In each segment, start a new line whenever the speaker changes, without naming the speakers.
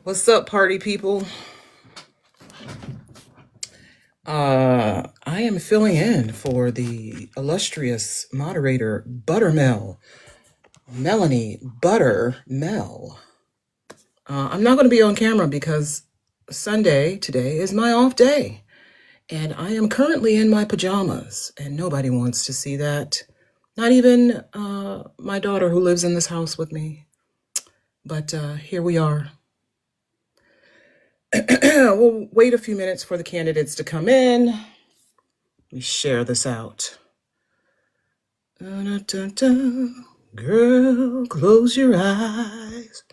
What's up, party people? I am filling in for the illustrious moderator, ButterMel, Melanie ButterMel. I'm not going to be on camera because Sunday today is my off day, and I am currently in my pajamas, and nobody wants to see that. Not even my daughter who lives in this house with me. But here we are. We'll wait a few minutes for the candidates to come in. Let me share this out. Dun-dun-dun-dun. Girl, close your eyes.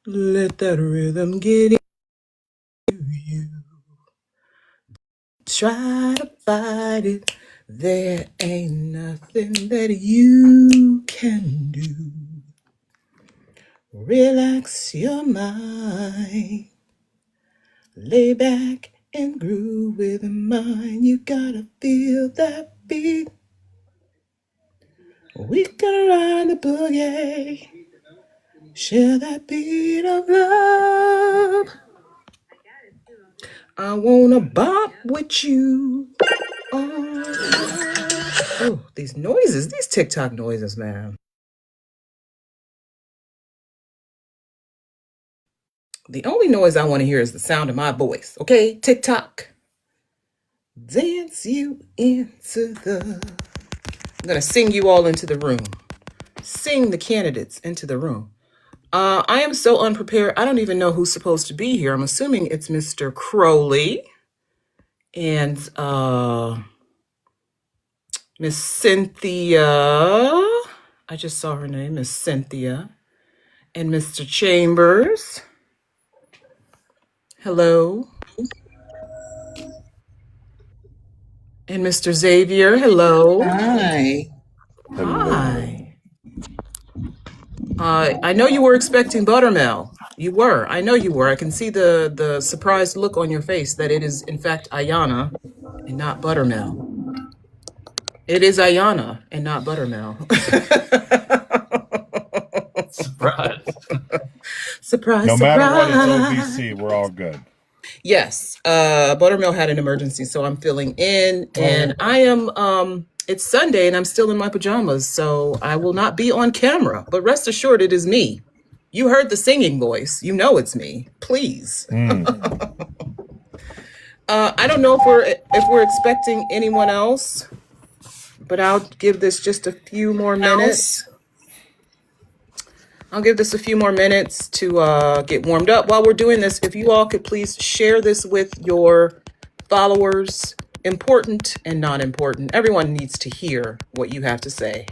Let that rhythm get into you. Try to fight it. There ain't nothing that you can do. Relax your mind. Lay back and groove with a mind. You gotta feel that beat. We can ride the boogie. Share that beat of love. I wanna bop with you. Oh, these noises, these TikTok noises, man. The only noise I want to hear is the sound of my voice. Okay, TikTok. Dance you into the... I'm gonna sing you all into the room. Sing the candidates into the room. I am so unprepared. I don't even know who's supposed to be here. I'm assuming it's Mr. Crowley and Miss Cynthia. I just saw her name, Miss Cynthia. And Mr. Chambers. Hello. And Mr. Xavier. Hello.
Hi.
Hi. I know you were expecting ButterMel. You were. I know you were. I can see the surprised look on your face that it is, in fact, Ayana and not ButterMel. It is Ayana and not ButterMel.
Surprise.
Surprise,
No
surprise.
matter what, it's OVC. We're all good.
Yes. ButterMel had an emergency, so I'm filling in. And I am, it's Sunday and I'm still in my pajamas, so I will not be on camera. But rest assured, it is me. You heard the singing voice. You know it's me. Please. I don't know if we're expecting anyone else, but I'll give this just a few more minutes. I'll give this a few more minutes to get warmed up. While we're doing this, if you all could please share this with your followers, important and non-important. Everyone needs to hear what you have to say.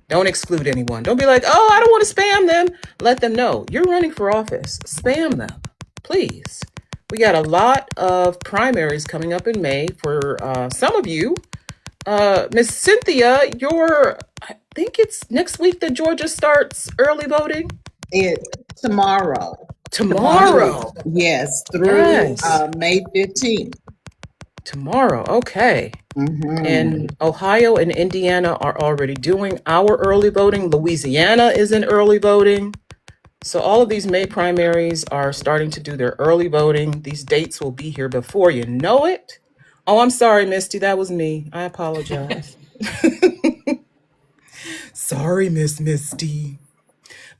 Don't exclude anyone. Don't be like, oh, I don't want to spam them. Let them know you're running for office. Spam them, please. We got a lot of primaries coming up in May for some of you. Miss Cynthia, I think it's next week that Georgia starts early voting.
Tomorrow.
Tomorrow.
Yes, through May 15th.
Tomorrow, okay. And Ohio and Indiana are already doing our early voting. Louisiana is in early voting. So all of these May primaries are starting to do their early voting. These dates will be here before you know it. Oh, I'm sorry, Misty. That was me. I apologize. Sorry, Miss Misty.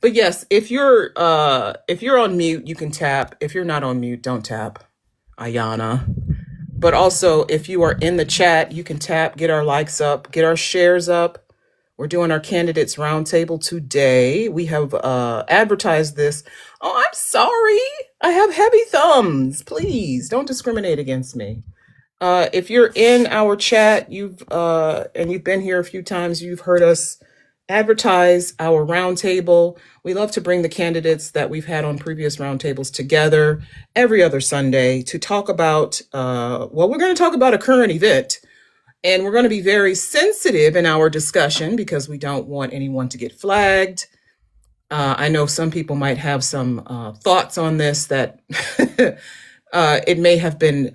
But yes, if you're on mute, you can tap. If you're not on mute, don't tap. Ayana. But also, if you are in the chat, you can tap, get our likes up, get our shares up. We're doing our candidates roundtable today. We have advertised this. Oh, I'm sorry. I have heavy thumbs. Please don't discriminate against me. If you're in our chat, and you've been here a few times, you've heard us advertise our roundtable. We love to bring the candidates that we've had on previous roundtables together every other Sunday to talk about, we're going to talk about a current event, and we're going to be very sensitive in our discussion because we don't want anyone to get flagged. I know some people might have some thoughts on this that it may have been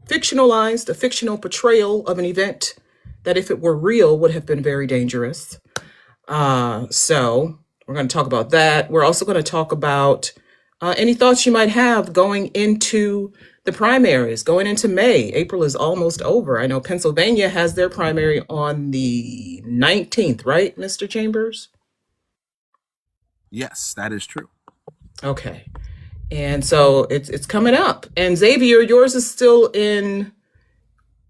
fictionalized, a fictional portrayal of an event that if it were real would have been very dangerous. So We're going to talk about that. We're also going to talk about any thoughts you might have going into the primaries, going into May. April is almost over. I know Pennsylvania has their primary on the 19th, right, Mr. Chambers?
Yes, that is true.
Okay. And so it's coming up. And Xavier, yours is still in,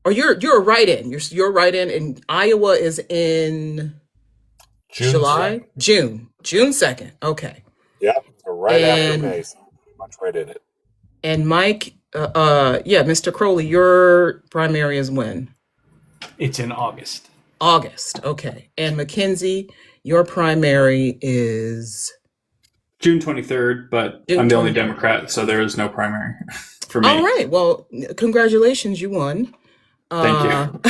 or you're a write-in. You're write-in, and Iowa is in July?
2nd.
June 2nd. Okay.
Yeah, so right after May, so pretty much right in it.
And Mike, Mr. Crowley, your primary is when?
It's in August.
August. Okay. And Mackenzie, your primary is
June 23rd, but
June
I'm the only
23rd.
Democrat, so there is no primary for me.
All right. Well, congratulations, you won.
Thank you.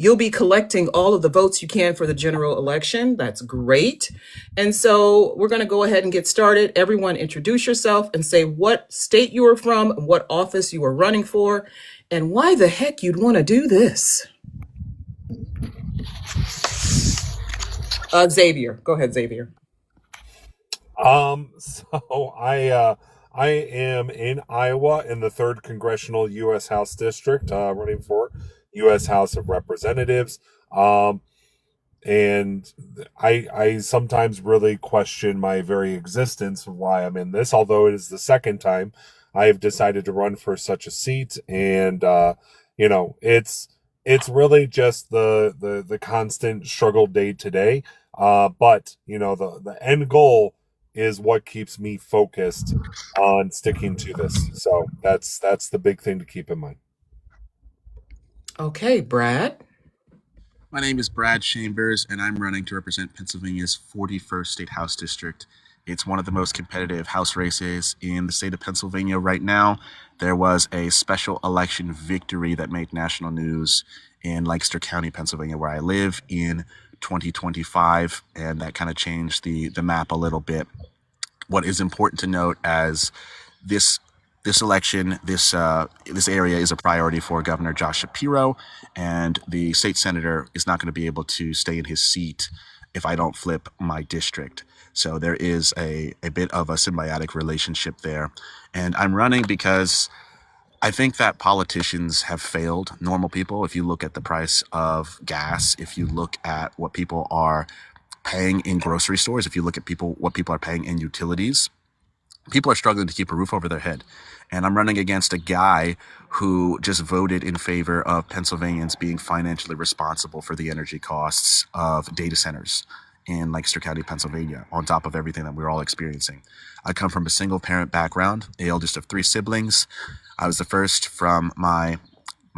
You'll be collecting all of the votes you can for the general election. That's great. And so we're going to go ahead and get started. Everyone introduce yourself and say what state you are from, what office you are running for, and why the heck you'd want to do this. Xavier. Go ahead, Xavier.
So I am in Iowa in the 3rd Congressional U.S. House District, running for U.S. House of Representatives. And I sometimes really question my very existence of why I'm in this, although it is the second time I have decided to run for such a seat. And, it's really just the constant struggle day to day. But, the end goal is what keeps me focused on sticking to this. So that's the big thing to keep in mind.
Okay, Brad.
My name is Brad Chambers, and I'm running to represent Pennsylvania's 41st State House District. It's one of the most competitive House races in the state of Pennsylvania right now. There was a special election victory that made national news in Lancaster County, Pennsylvania, where I live, in 2025, and that kind of changed the map a little bit. What is important to note as this election, this area is a priority for Governor Josh Shapiro, and the state senator is not going to be able to stay in his seat if I don't flip my district. So there is a bit of a symbiotic relationship there. And I'm running because I think that politicians have failed normal people. If you look at the price of gas, if you look at what people are paying in grocery stores, if you look at what people are paying in utilities, people are struggling to keep a roof over their head. And I'm running against a guy who just voted in favor of Pennsylvanians being financially responsible for the energy costs of data centers in Lancaster County, Pennsylvania, on top of everything that we're all experiencing. I come from a single parent background, the eldest of 3 siblings. I was the first from my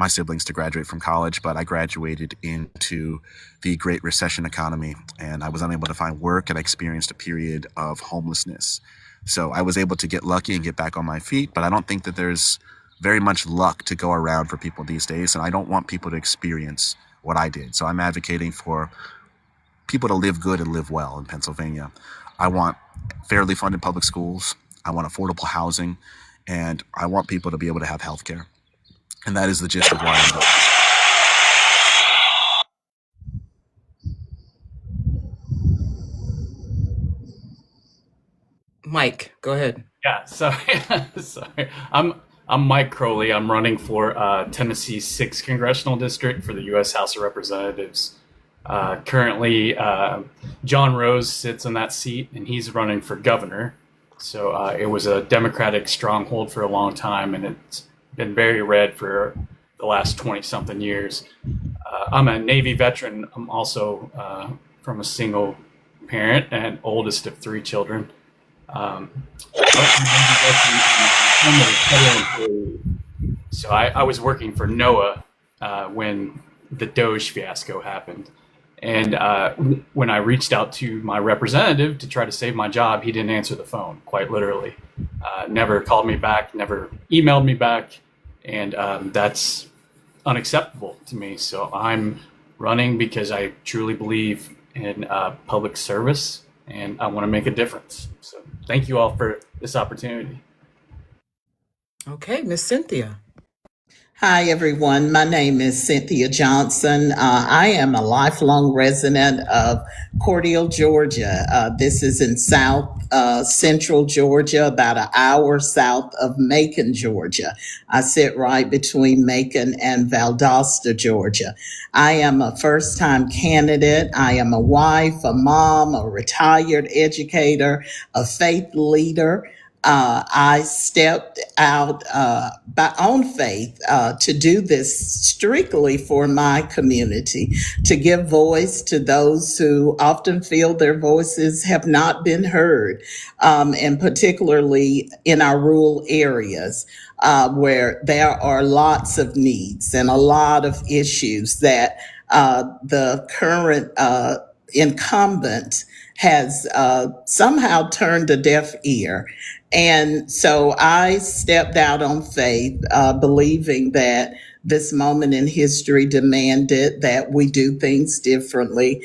siblings to graduate from college, but I graduated into the Great Recession economy, and I was unable to find work, and I experienced a period of homelessness. So I was able to get lucky and get back on my feet, but I don't think that there's very much luck to go around for people these days, and I don't want people to experience what I did. So I'm advocating for people to live good and live well in Pennsylvania. I want fairly funded public schools, I want affordable housing, and I want people to be able to have health care. And that is the gist of why I'm voting.
Mike, go ahead.
Yeah, sorry. I'm Mike Crowley. I'm running for Tennessee's 6th Congressional District for the U.S. House of Representatives. Currently, John Rose sits in that seat, and he's running for governor. So it was a Democratic stronghold for a long time, and it's been very red for the last 20-something years. I'm a Navy veteran. I'm also from a single parent and oldest of 3 children. So I was working for NOAA when the Doge fiasco happened. And when I reached out to my representative to try to save my job, he didn't answer the phone, quite literally. Never called me back, never emailed me back. And that's unacceptable to me. So I'm running because I truly believe in public service, and I want to make a difference. So thank you all for this opportunity.
Okay, Miss Cynthia.
Hi, everyone. My name is Cynthia Johnson. I am a lifelong resident of Cordele, Georgia. This is in South Central Georgia, about an hour south of Macon, Georgia. I sit right between Macon and Valdosta, Georgia. I am a first-time candidate. I am a wife, a mom, a retired educator, a faith leader. I stepped out by own faith to do this strictly for my community, to give voice to those who often feel their voices have not been heard, and particularly in our rural areas. Where there are lots of needs and a lot of issues that the current incumbent has somehow turned a deaf ear. And so I stepped out on faith, believing that this moment in history demanded that we do things differently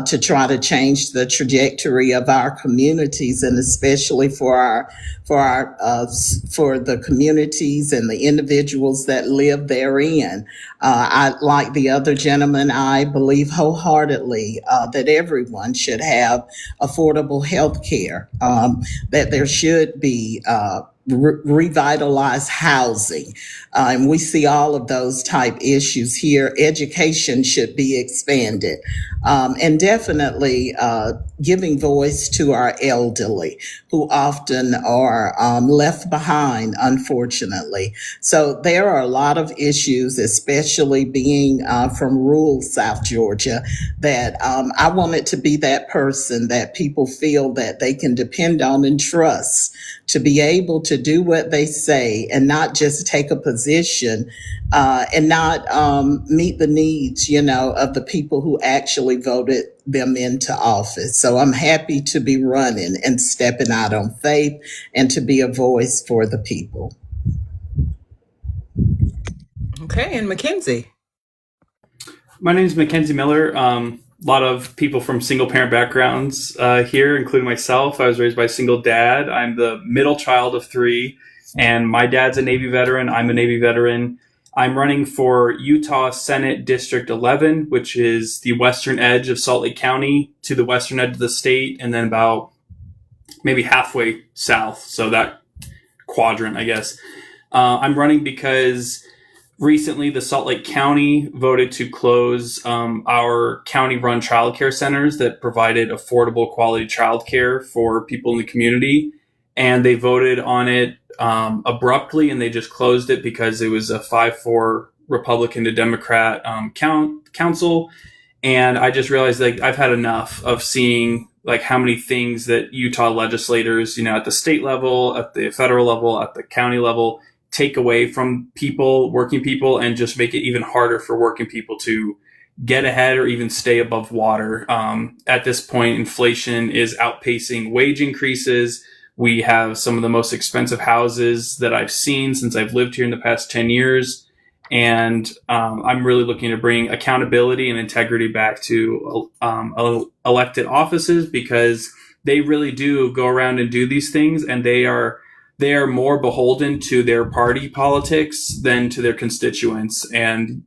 to try to change the trajectory of our communities, and especially for the communities and the individuals that live therein. I, like the other gentleman, I believe wholeheartedly that everyone should have affordable health care, that there should be revitalized housing. And we see all of those type issues here. Education should be expanded. And definitely giving voice to our elderly who often are left behind, unfortunately. So there are a lot of issues, especially being from rural South Georgia, that I wanted to be that person that people feel that they can depend on and trust to be able to do what they say and not just take a position and not meet the needs, of the people who actually voted them into office. So I'm happy to be running and stepping out on faith and to be a voice for the people.
Okay, and Mackenzie.
My name is Mackenzie Miller. A lot of people from single parent backgrounds here, including myself. I was raised by a single dad. I'm the middle child of three, and my dad's a Navy veteran. I'm a Navy veteran. I'm running for Utah Senate District 11, which is the western edge of Salt Lake County to the western edge of the state, and then about maybe halfway south. So that quadrant, I guess. I'm running because recently the Salt Lake County voted to close our county-run childcare centers that provided affordable quality childcare for people in the community. And they voted on it abruptly, and they just closed it because it was a 5-4 Republican to Democrat council. And I just realized I've had enough of seeing how many things that Utah legislators, at the state level, at the federal level, at the county level, take away from people, working people, and just make it even harder for working people to get ahead or even stay above water. At this point, inflation is outpacing wage increases. We have some of the most expensive houses that I've seen since I've lived here in the past 10 years. And I'm really looking to bring accountability and integrity back to elected offices, because they really do go around and do these things, and they are more beholden to their party politics than to their constituents. And,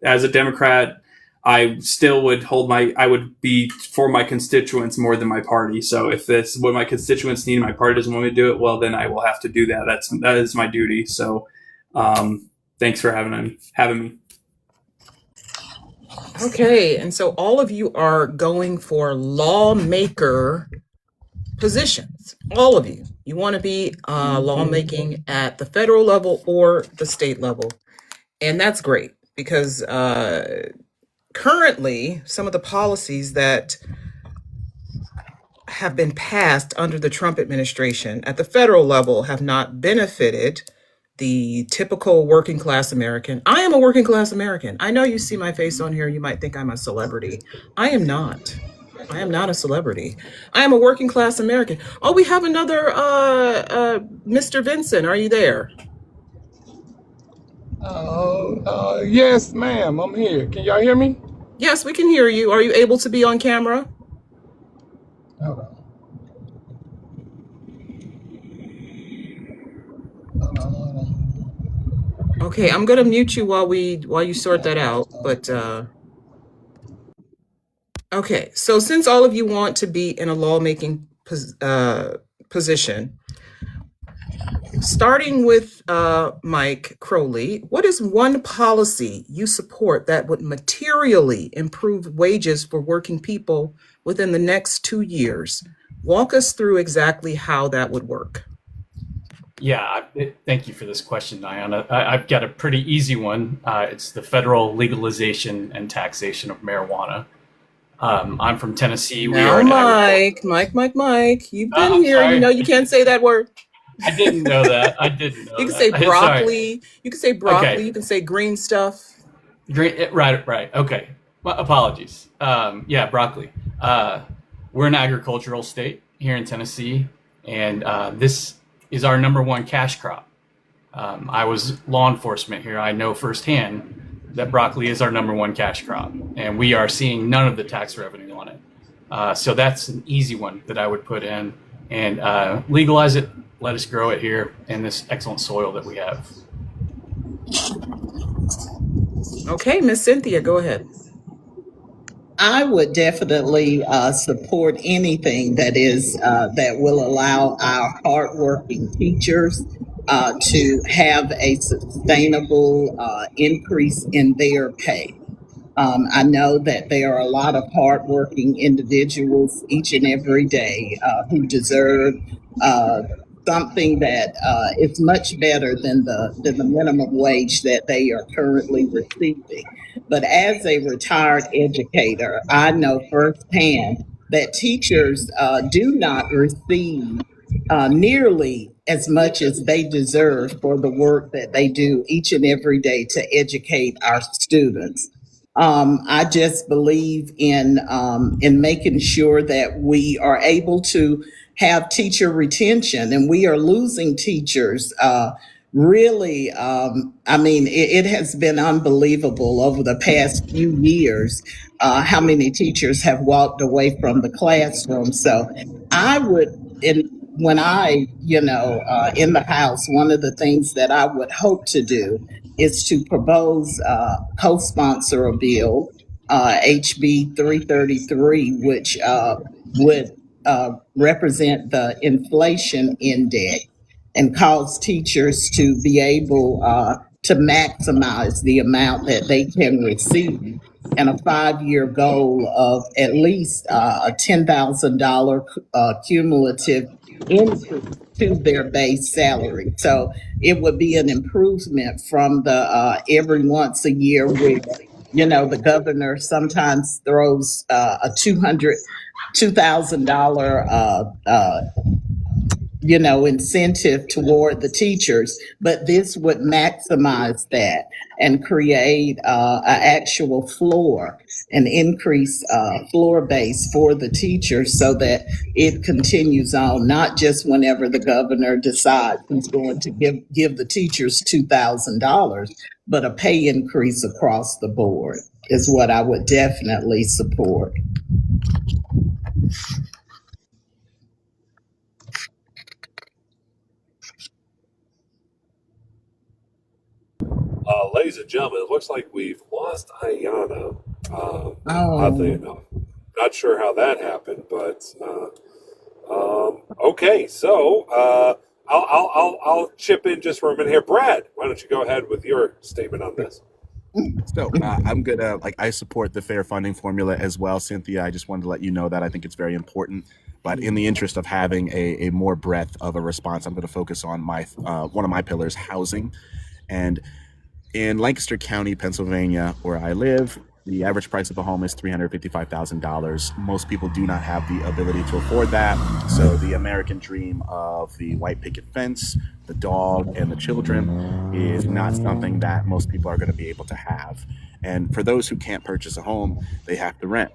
as a Democrat, I still would I would be for my constituents more than my party. So if that's what my constituents need and my party doesn't want me to do it, well, then I will have to do that. That is my duty. So thanks for having me.
Okay, and so all of you are going for lawmaker positions. All of you. You want to be lawmaking at the federal level or the state level. And that's great, because currently some of the policies that have been passed under the Trump administration at the federal level have not benefited the typical working class American. I am a working class American. I know you see my face on here. You might think I'm a celebrity. I am not. I am not a celebrity. I am a working class American. Oh, we have another Mr. Vincent. Are you there?
Yes, ma'am. I'm here. Can y'all hear me?
Yes, we can hear you. Are you able to be on camera?
Hold on.
Okay, I'm gonna mute you while you sort that out. But okay, so since all of you want to be in a lawmaking position, starting with Mike Crowley, what is one policy you support that would materially improve wages for working people within the next 2 years? Walk us through exactly how that would work.
Yeah, thank you for this question, Ayana. I've got a pretty easy one. It's the federal legalization and taxation of marijuana. I'm from Tennessee. We
Now,
are an
Mike, you've been
I'm
here.
sorry.
You know you can't say that word.
I didn't know that. I didn't know
You can
that.
say
Sorry.
broccoli. You can say broccoli.
Okay.
You can say green stuff.
Right. Okay. Well, apologies. Yeah, broccoli. We're an agricultural state here in Tennessee, and this is our number one cash crop. I was law enforcement here. I know firsthand that broccoli is our number one cash crop, and we are seeing none of the tax revenue on it. So that's an easy one that I would put in, and legalize it. Let us grow it here in this excellent soil that we have.
Okay, Miss Cynthia, go ahead.
I would definitely support anything that will allow our hardworking teachers to have a sustainable increase in their pay. I know that there are a lot of hardworking individuals each and every day who deserve something that is much better than the minimum wage that they are currently receiving. But as a retired educator, I know firsthand that teachers do not receive nearly as much as they deserve for the work that they do each and every day to educate our students. I just believe in making sure that we are able to have teacher retention, and we are losing teachers. Really, I mean, it has been unbelievable over the past few years how many teachers have walked away from the classroom. So, I would, when in the House, one of the things that I would hope to do is to propose, co-sponsor a bill, HB 333, which would represent the inflation index and cause teachers to be able to maximize the amount that they can receive, and a 5-year goal of at least a $10,000 cumulative increase to their base salary. So it would be an improvement from the every once a year where, the governor sometimes throws a $2,000 incentive toward the teachers, but this would maximize that and create an actual floor, an increased floor base for the teachers, so that it continues on, not just whenever the governor decides he's going to give the teachers $2,000, but a pay increase across the board is what I would definitely support.
Ladies and gentlemen, it looks like we've lost Ayana. Oddly
Oh,
enough, not sure how that happened, but okay. So I'll chip in just for a minute here. Brad, why don't you go ahead with your statement on this?
So I'm gonna I support the fair funding formula as well, Cynthia. I just wanted to let you know that I think it's very important. But in the interest of having a more breadth of a response, I'm going to focus on my one of my pillars, housing. And in Lancaster County, Pennsylvania, where I live, the average price of a home is $355,000. Most people do not have the ability to afford that. So the American dream of the white picket fence, the dog, and the children is not something that most people are going to be able to have. And for those who can't purchase a home, they have to rent.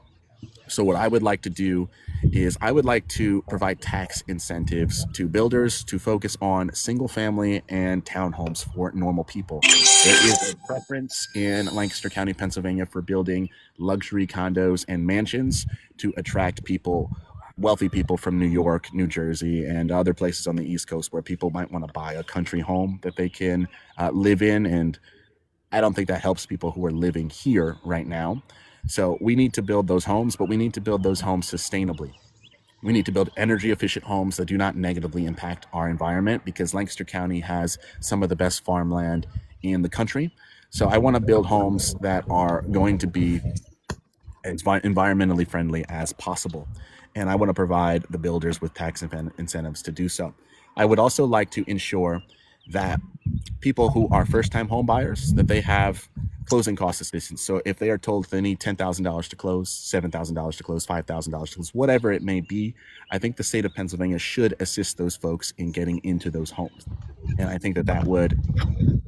So what I would like to do is I would like to provide tax incentives to builders to focus on single family and townhomes for normal people. There is a preference in Lancaster County, Pennsylvania for building luxury condos and mansions to attract people wealthy people from New York, New Jersey, and other places on the East Coast where people might want to buy a country home that they can live in. And I don't think that helps people who are living here right now. So we need to build those homes, but we need to build those homes sustainably. We need to build energy efficient homes that do not negatively impact our environment, because Lancaster County has some of the best farmland in the country. So I want to build homes that are going to be as environmentally friendly as possible. And I want to provide the builders with tax incentives to do so. I would also like to ensure that people who are first-time home buyers, that they have closing cost assistance. So if they are told they need $10,000 to close, $7,000 to close, $5,000 to close, whatever it may be, I think the state of Pennsylvania should assist those folks in getting into those homes. And I think that that would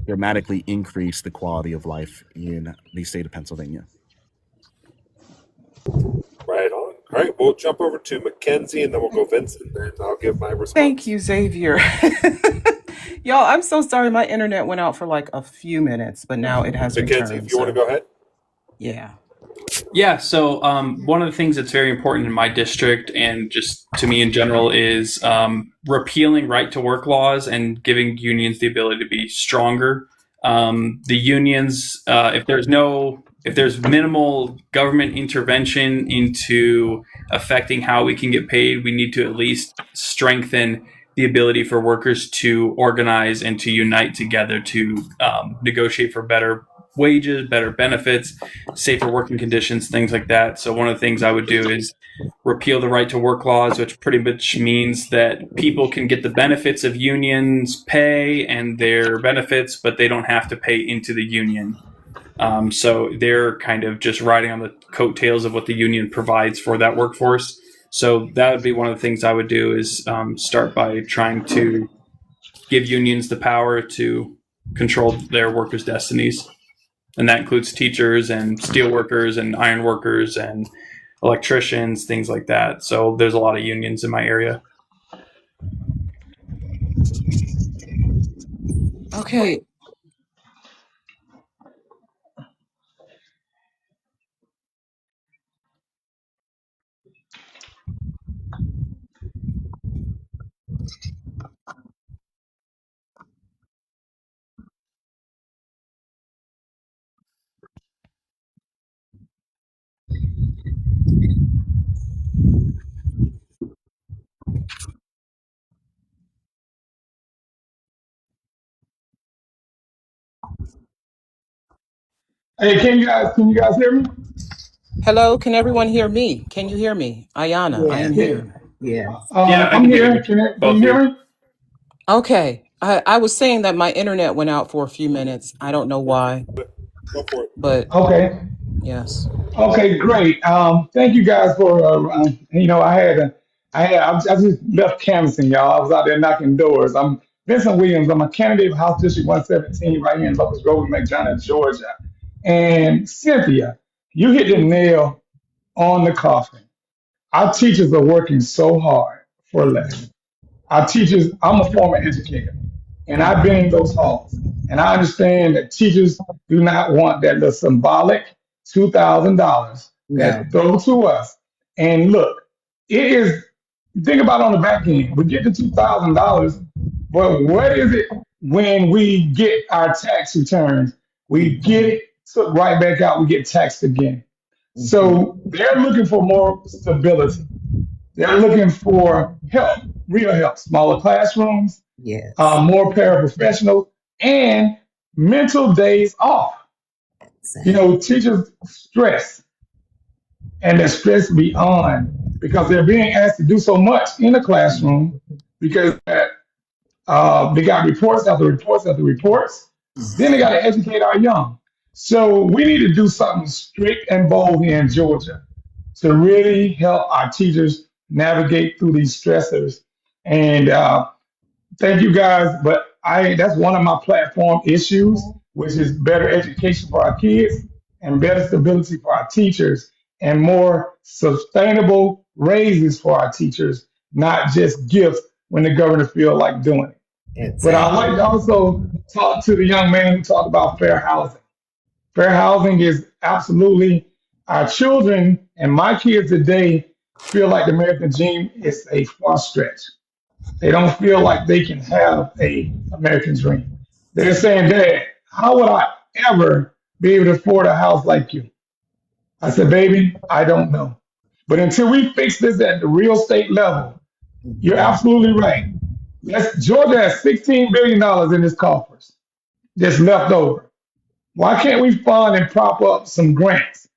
dramatically increase the quality of life in the state of Pennsylvania.
Right on. All right, we'll jump over to Mackenzie, and then we'll go Vincent, and I'll give my response.
Thank you, Xavier. Y'all, I'm so sorry. My internet went out for like a few minutes, but now it has
Mackenzie,
returned.
if you want to go ahead.
Yeah.
Yeah, so one of the things that's very important in my district and just to me in general is repealing right to work laws and giving unions the ability to be stronger. The unions, if there's minimal government intervention into affecting how we can get paid, we need to at least strengthen the ability for workers to organize and to unite together to negotiate for better wages, better benefits, safer working conditions, things like that. So one of the things I would do is repeal the right to work laws, which pretty much means that people can get the benefits of unions pay and their benefits, but they don't have to pay into the union. So they're kind of just riding on the coattails of what the union provides for that workforce. So that would be one of the things I would do is start by trying to give unions the power to control their workers' destinies. And that includes teachers and steel workers and iron workers and electricians, things like that. So there's a lot of unions in my area.
Okay.
Hey, can you guys hear me?
Hello, can everyone hear me? Can you hear me? Ayana, I am here.
Yeah.
I'm here. Can you hear me?
Okay. I was saying that my internet went out for a few minutes. I don't know why,
Go for it.
but
Okay.
yes.
Okay, great. Thank you guys for I just left canvassing, y'all. I was out there knocking doors. I'm Vincent Williams. I'm a candidate of House District 117 right here in Locust Grove, McDonough, Georgia. And Cynthia, you hit the nail on the coffin. Our teachers are working so hard for less. Our teachers, I'm a former educator, and I've been in those halls. And I understand that teachers do not want that little symbolic $2,000 that throw to us. And look, it is, think about on the back end, we get the $2,000, but what is it when we get our tax returns? We get it took right back out, we get taxed again. So they're looking for more stability. They're looking for help, real help, smaller classrooms,
Yes.
more paraprofessionals, and mental days off. You know, teachers stress, and they're stressed beyond because they're being asked to do so much in the classroom because they got reports after reports after reports. Then they got to educate our young. So we need to do something strict and bold here in Georgia to really help our teachers navigate through these stressors. And thank you guys, but that's one of my platform issues, which is better education for our kids and better stability for our teachers and more sustainable raises for our teachers, not just gifts when the governor feel like doing it. But I'd like to also talk to the young man who talked about fair housing. Fair housing is absolutely our children and my kids today feel like the American dream is a far stretch. They don't feel like they can have a American dream. They're saying, Dad, how would I ever be able to afford a house like you? I said, baby, I don't know. But until we fix this at the real state level, you're absolutely right. Georgia has $16 billion in its coffers that's left over. Why can't we fund and prop up some grants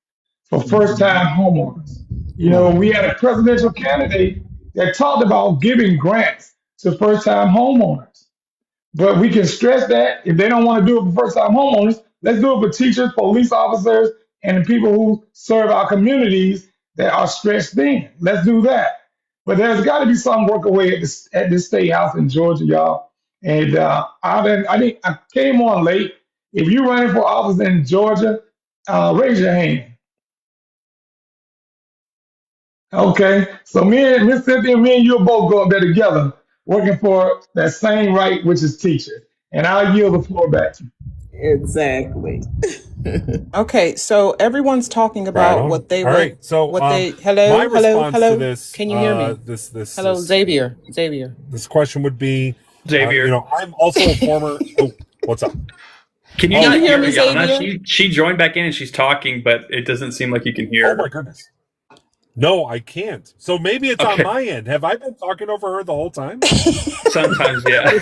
for first-time homeowners? You know, we had a presidential candidate that talked about giving grants to first-time homeowners. But we can stress that if they don't want to do it for first-time homeowners, let's do it for teachers, police officers, and the people who serve our communities that are stressed thin. Let's do that. But there's got to be some workaway at this state house in Georgia, y'all. And I came on late. If you're running for office in Georgia, raise your hand. Okay, so Miss Cynthia, me and you will both go up there together, working for that same right, which is teacher. And I'll yield the floor back to you.
Exactly.
Okay, so everyone's talking about what they
All
would.
right, so
Hello,
my response to this,
Can you hear me? Hello, Xavier.
This question would be,
Xavier.
I'm also a former. Oh, what's up?
Can you not hear
me,
Ayana?
Xavier?
She joined back in and she's talking, but it doesn't seem like you can hear
Oh my goodness. No, I can't. So maybe it's on my end. Have I been talking over her the whole time?
Sometimes, yeah.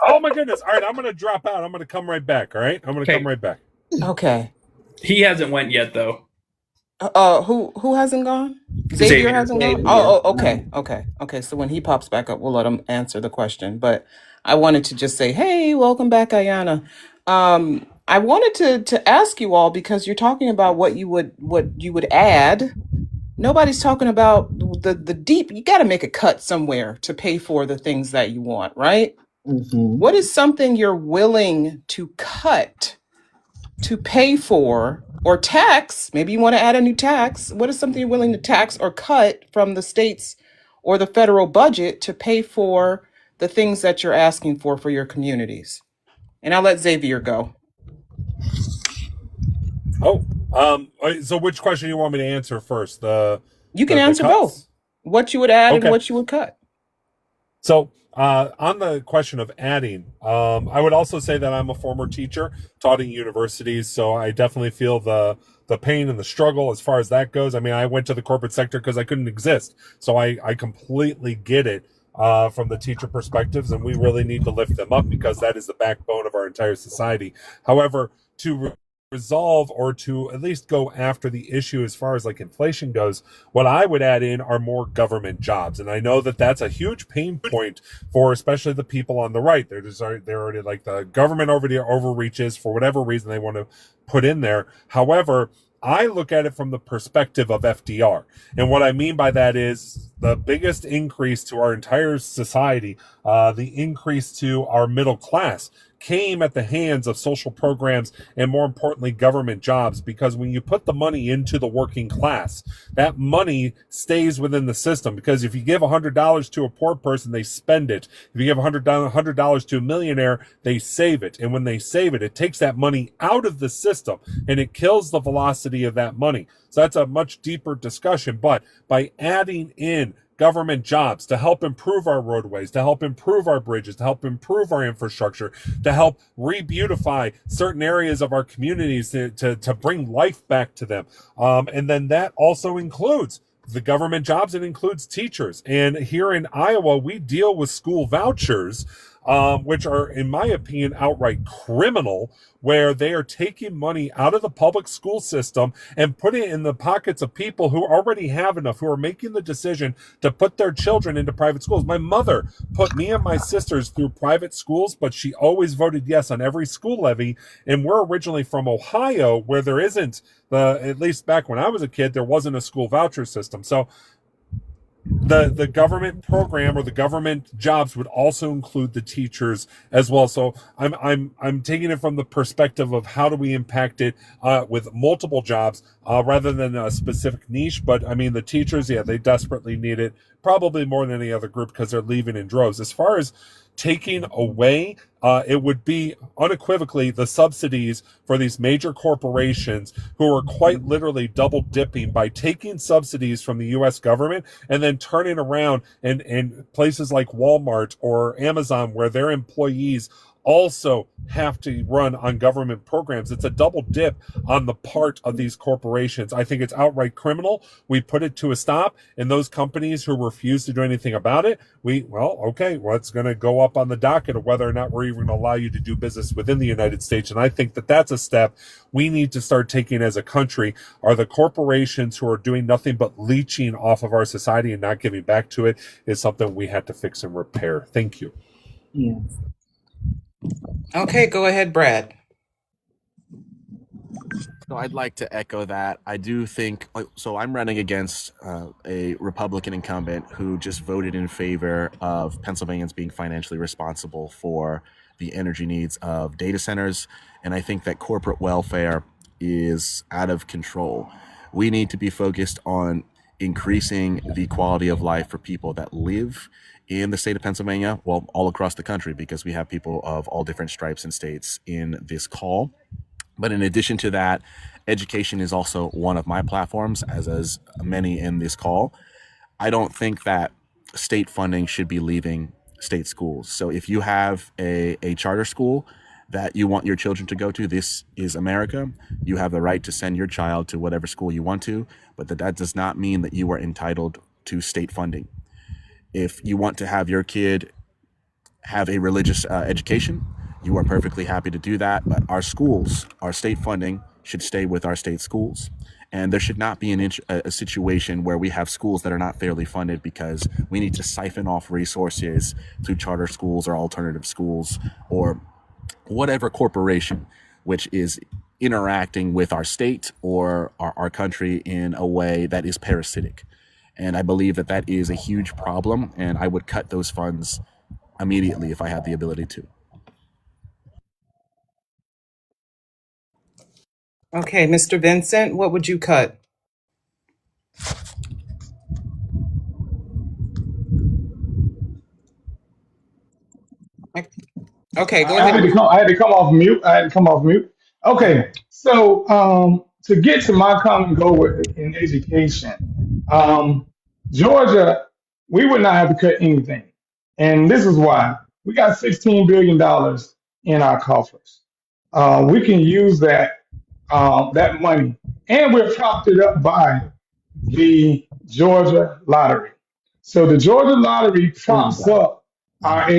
Oh my goodness. All right, I'm going to drop out. I'm going to come right back. All right? I'm going to come right back.
Okay.
He hasn't went yet, though.
Who hasn't gone? Xavier hasn't gone? Okay. So when he pops back up, we'll let him answer the question. But I wanted to just say, hey, welcome back, Ayana. I wanted to ask you all, because you're talking about what you would add. Nobody's talking about the deep. You got to make a cut somewhere to pay for the things that you want, right?
Mm-hmm.
What is something you're willing to cut to pay for, or tax? Maybe you want to add a new tax. What is something you're willing to tax or cut from the states or the federal budget to pay for the things that you're asking for your communities? And I'll let Xavier go.
So which question do you want me to answer first?
You can answer both. What you would add and what you would cut.
So on the question of adding, I would also say that I'm a former teacher, taught in universities, so I definitely feel the pain and the struggle as far as that goes. I mean, I went to the corporate sector because I couldn't exist, so I completely get it from the teacher perspectives, and we really need to lift them up because that is the backbone of our entire society. However, to resolve or to at least go after the issue as far as like inflation goes, what I would add in are more government jobs. And I know that that's a huge pain point for especially the people on the right. They're already like, the government overreaches for whatever reason they want to put in there. However, I look at it from the perspective of FDR. And what I mean by that is the biggest increase to our entire society, the increase to our middle class, came at the hands of social programs and, more importantly, government jobs. Because when you put the money into the working class, that money stays within the system. Because if you give $100 to a poor person, they spend it. If you give $100 to a millionaire, they save it. And when they save it, it takes that money out of the system and it kills the velocity of that money. So that's a much deeper discussion. But by adding in government jobs to help improve our roadways, to help improve our bridges, to help improve our infrastructure, to help re-beautify certain areas of our communities, to bring life back to them. And then that also includes the government jobs. It includes teachers. And here in Iowa, we deal with school vouchers, which are, in my opinion, outright criminal, where they are taking money out of the public school system and putting it in the pockets of people who already have enough, who are making the decision to put their children into private schools. My mother put me and my sisters through private schools, but she always voted yes on every school levy. And we're originally from Ohio, where there isn't, at least back when I was a kid, there wasn't a school voucher system. So the government program or the government jobs would also include the teachers as well. So I'm taking it from the perspective of how do we impact it with multiple jobs rather than a specific niche. But I mean, the teachers, yeah, they desperately need it, probably more than any other group because they're leaving in droves. As far as taking away, it would be unequivocally the subsidies for these major corporations who are quite literally double dipping by taking subsidies from the US government and then turning around in places like Walmart or Amazon where their employees also have to run on government programs. It's a double dip on the part of these corporations. I think it's outright criminal. We put it to a stop, and those companies who refuse to do anything about it, it's going to go up on the docket of whether or not we're even going to allow you to do business within the United States. And I think that that's a step we need to start taking as a country. Are the corporations who are doing nothing but leeching off of our society and not giving back to it is something we have to fix and repair. Thank you.
Yes.
Okay, go ahead, Brad.
So I'd like to echo that. I do think, so I'm running against a Republican incumbent who just voted in favor of Pennsylvanians being financially responsible for the energy needs of data centers. And I think that corporate welfare is out of control. We need to be focused on increasing the quality of life for people that live in the state of Pennsylvania, well, all across the country, because we have people of all different stripes and states in this call. But in addition to that, education is also one of my platforms, as many in this call. I don't think that state funding should be leaving state schools. So if you have a charter school that you want your children to go to, this is America. You have the right to send your child to whatever school you want to, but that does not mean that you are entitled to state funding. If you want to have your kid have a religious education, you are perfectly happy to do that. But our schools, our state funding should stay with our state schools. And there should not be a situation where we have schools that are not fairly funded because we need to siphon off resources through charter schools or alternative schools or whatever corporation which is interacting with our state or our country in a way that is parasitic. And I believe that that is a huge problem, and I would cut those funds immediately if I had the ability to.
Okay, Mr. Vincent, what would you cut? Okay, go
I
ahead.
had to come off mute. Okay, so to get to my common goal in education, Georgia, we would not have to cut anything, and this is why. We got $16 billion in our coffers. We can use that money, and we're propped it up by the Georgia lottery. So the Georgia lottery props up our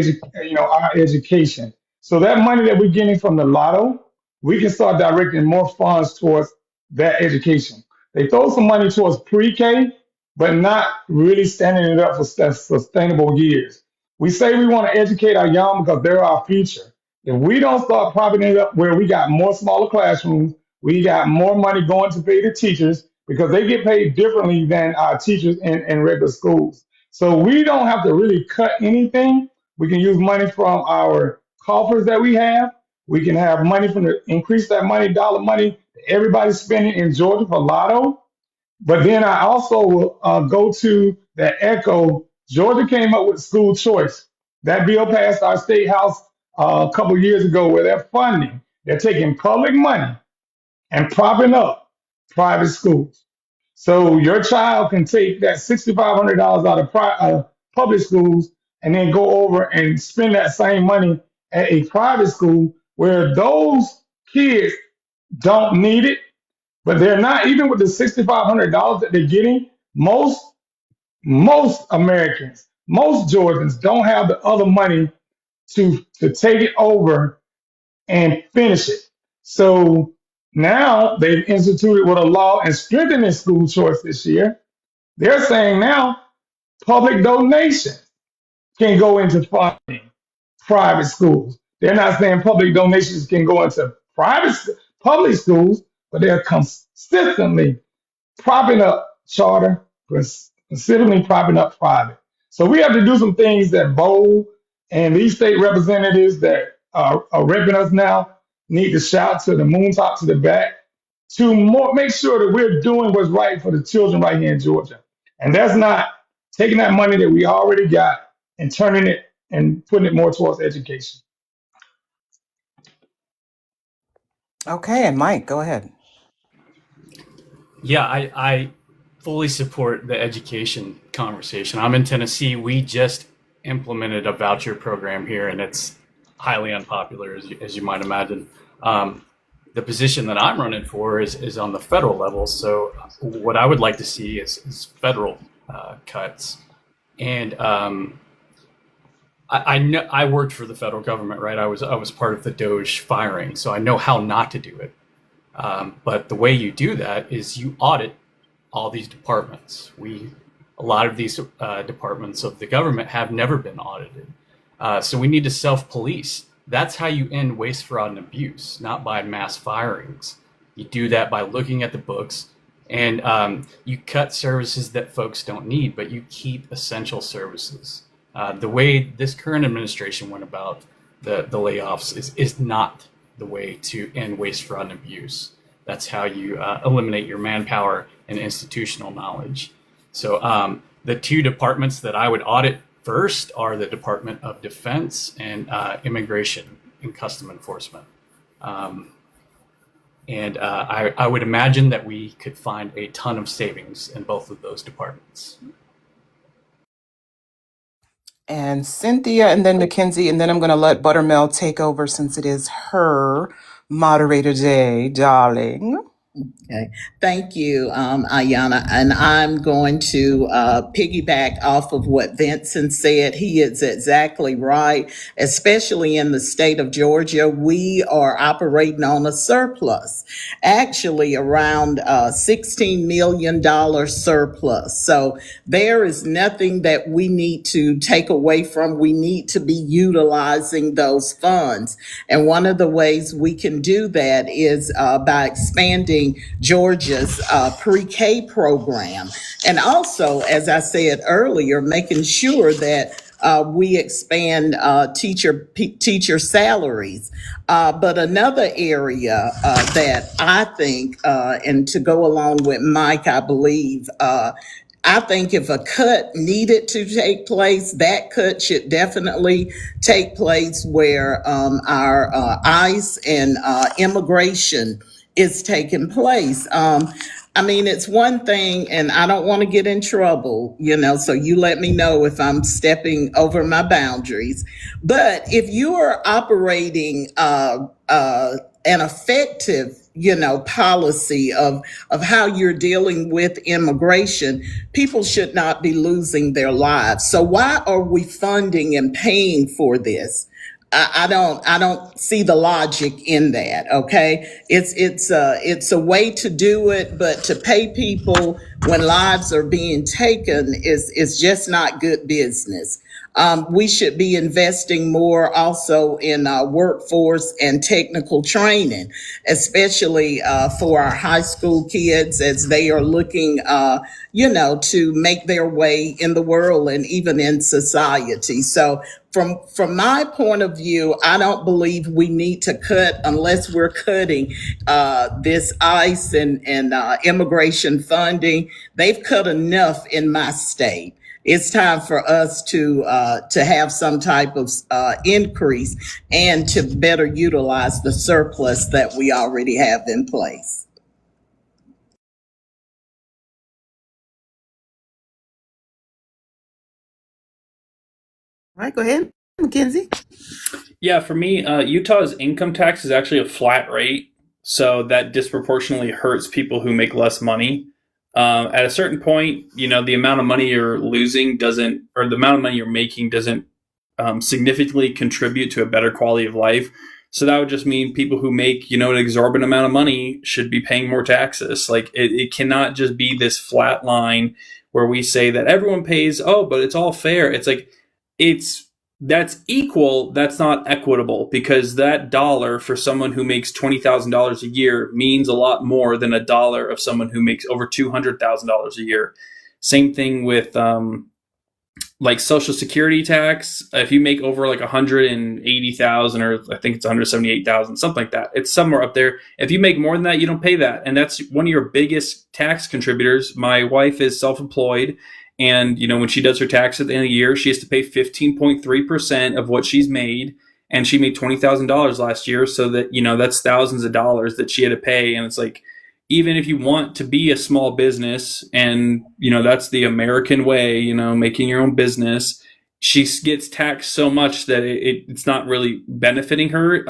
education. So that money that we're getting from the lotto, we can start directing more funds towards that education. They throw some money towards pre-K, but not really standing it up for sustainable years. We say we want to educate our young because they're our future. If we don't start propping it up where we got more smaller classrooms, we got more money going to pay the teachers because they get paid differently than our teachers in regular schools. So we don't have to really cut anything. We can use money from our coffers that we have. We can have money increase that money, dollar money that everybody's spending in Georgia for lotto. But then I also will go to that echo. Georgia came up with school choice. That bill passed our state house a couple of years ago where they're taking public money and propping up private schools. So your child can take that $6,500 out of public schools and then go over and spend that same money at a private school where those kids don't need it, but they're not, even with the $6,500 that they're getting, most Americans, most Georgians don't have the other money to take it over and finish it. So now they've instituted with a law and strengthening school choice this year. They're saying now public donations can go into funding private schools. They're not saying public donations can go into public schools, but they're consistently propping up charter, consistently propping up private. So we have to do some things that bold and these state representatives that are repping us now need to shout to the moon-top to the back to make sure that we're doing what's right for the children right here in Georgia. And that's not taking that money that we already got and turning it and putting it more towards education.
Okay, and Mike, go ahead.
Yeah, I fully support the education conversation. I'm in Tennessee. We just implemented a voucher program here, and it's highly unpopular, as you might imagine. The position that I'm running for is on the federal level. So what I would like to see is federal cuts. And I know I worked for the federal government, right? I was part of the Doge firing, so I know how not to do it. But the way you do that is you audit all these departments. A lot of these departments of the government have never been audited. So we need to self-police. That's how you end waste, fraud, and abuse, not by mass firings. You do that by looking at the books, and you cut services that folks don't need, but you keep essential services. The way this current administration went about the layoffs is not the way to end waste, fraud, and abuse. That's how you eliminate your manpower and institutional knowledge. So the two departments that I would audit first are the Department of Defense and Immigration and Custom Enforcement. And I would imagine that we could find a ton of savings in both of those departments.
And Cynthia, and then Mackenzie, and then I'm going to let ButterMel take over since it is her moderator day, darling.
Okay. Thank you, Ayana. And I'm going to piggyback off of what Vincent said. He is exactly right. Especially in the state of Georgia, we are operating on a surplus, actually around $16 million surplus. So there is nothing that we need to take away from. We need to be utilizing those funds. And one of the ways we can do that is by expanding Georgia's pre-K program. And also, as I said earlier, making sure that we expand teacher salaries. But another area that I think, and to go along with Mike, I believe, I think if a cut needed to take place, that cut should definitely take place where our ICE and immigration is taking place. I mean, it's one thing, and I don't want to get in trouble, so you let me know if I'm stepping over my boundaries. But if you are operating an effective, policy of how you're dealing with immigration, people should not be losing their lives. So why are we funding and paying for this? I don't see the logic in that. Okay, it's a way to do it, but to pay people when lives are being taken is just not good business. We should be investing more also in workforce and technical training, especially for our high school kids as they are looking, to make their way in the world and even in society. So from my point of view, I don't believe we need to cut unless we're cutting this ICE and immigration funding. They've cut enough in my state. It's time for us to have some type of increase and to better utilize the surplus that we already have in place.
All right, go ahead, Mackenzie.
Yeah, for me, Utah's income tax is actually a flat rate, so that disproportionately hurts people who make less money. At a certain point, the amount of money you're losing doesn't, or the amount of money you're making doesn't significantly contribute to a better quality of life. So that would just mean people who make, an exorbitant amount of money should be paying more taxes. Like it cannot just be this flat line where we say that everyone pays, but it's all fair. It's like, that's equal. That's not equitable, because that dollar for someone who makes $20,000 a year means a lot more than a dollar of someone who makes over $200,000 a year. Same thing with like Social Security tax. If you make over like 180,000, or I think it's 178,000, something like that, it's somewhere up there. If you make more than that, you don't pay that, and that's one of your biggest tax contributors. My wife is self-employed, And, when she does her tax at the end of the year, she has to pay 15.3% of what she's made. And she made $20,000 last year. So that, that's thousands of dollars that she had to pay. And it's like, even if you want to be a small business and, that's the American way, making your own business, she gets taxed so much that it's not really benefiting her.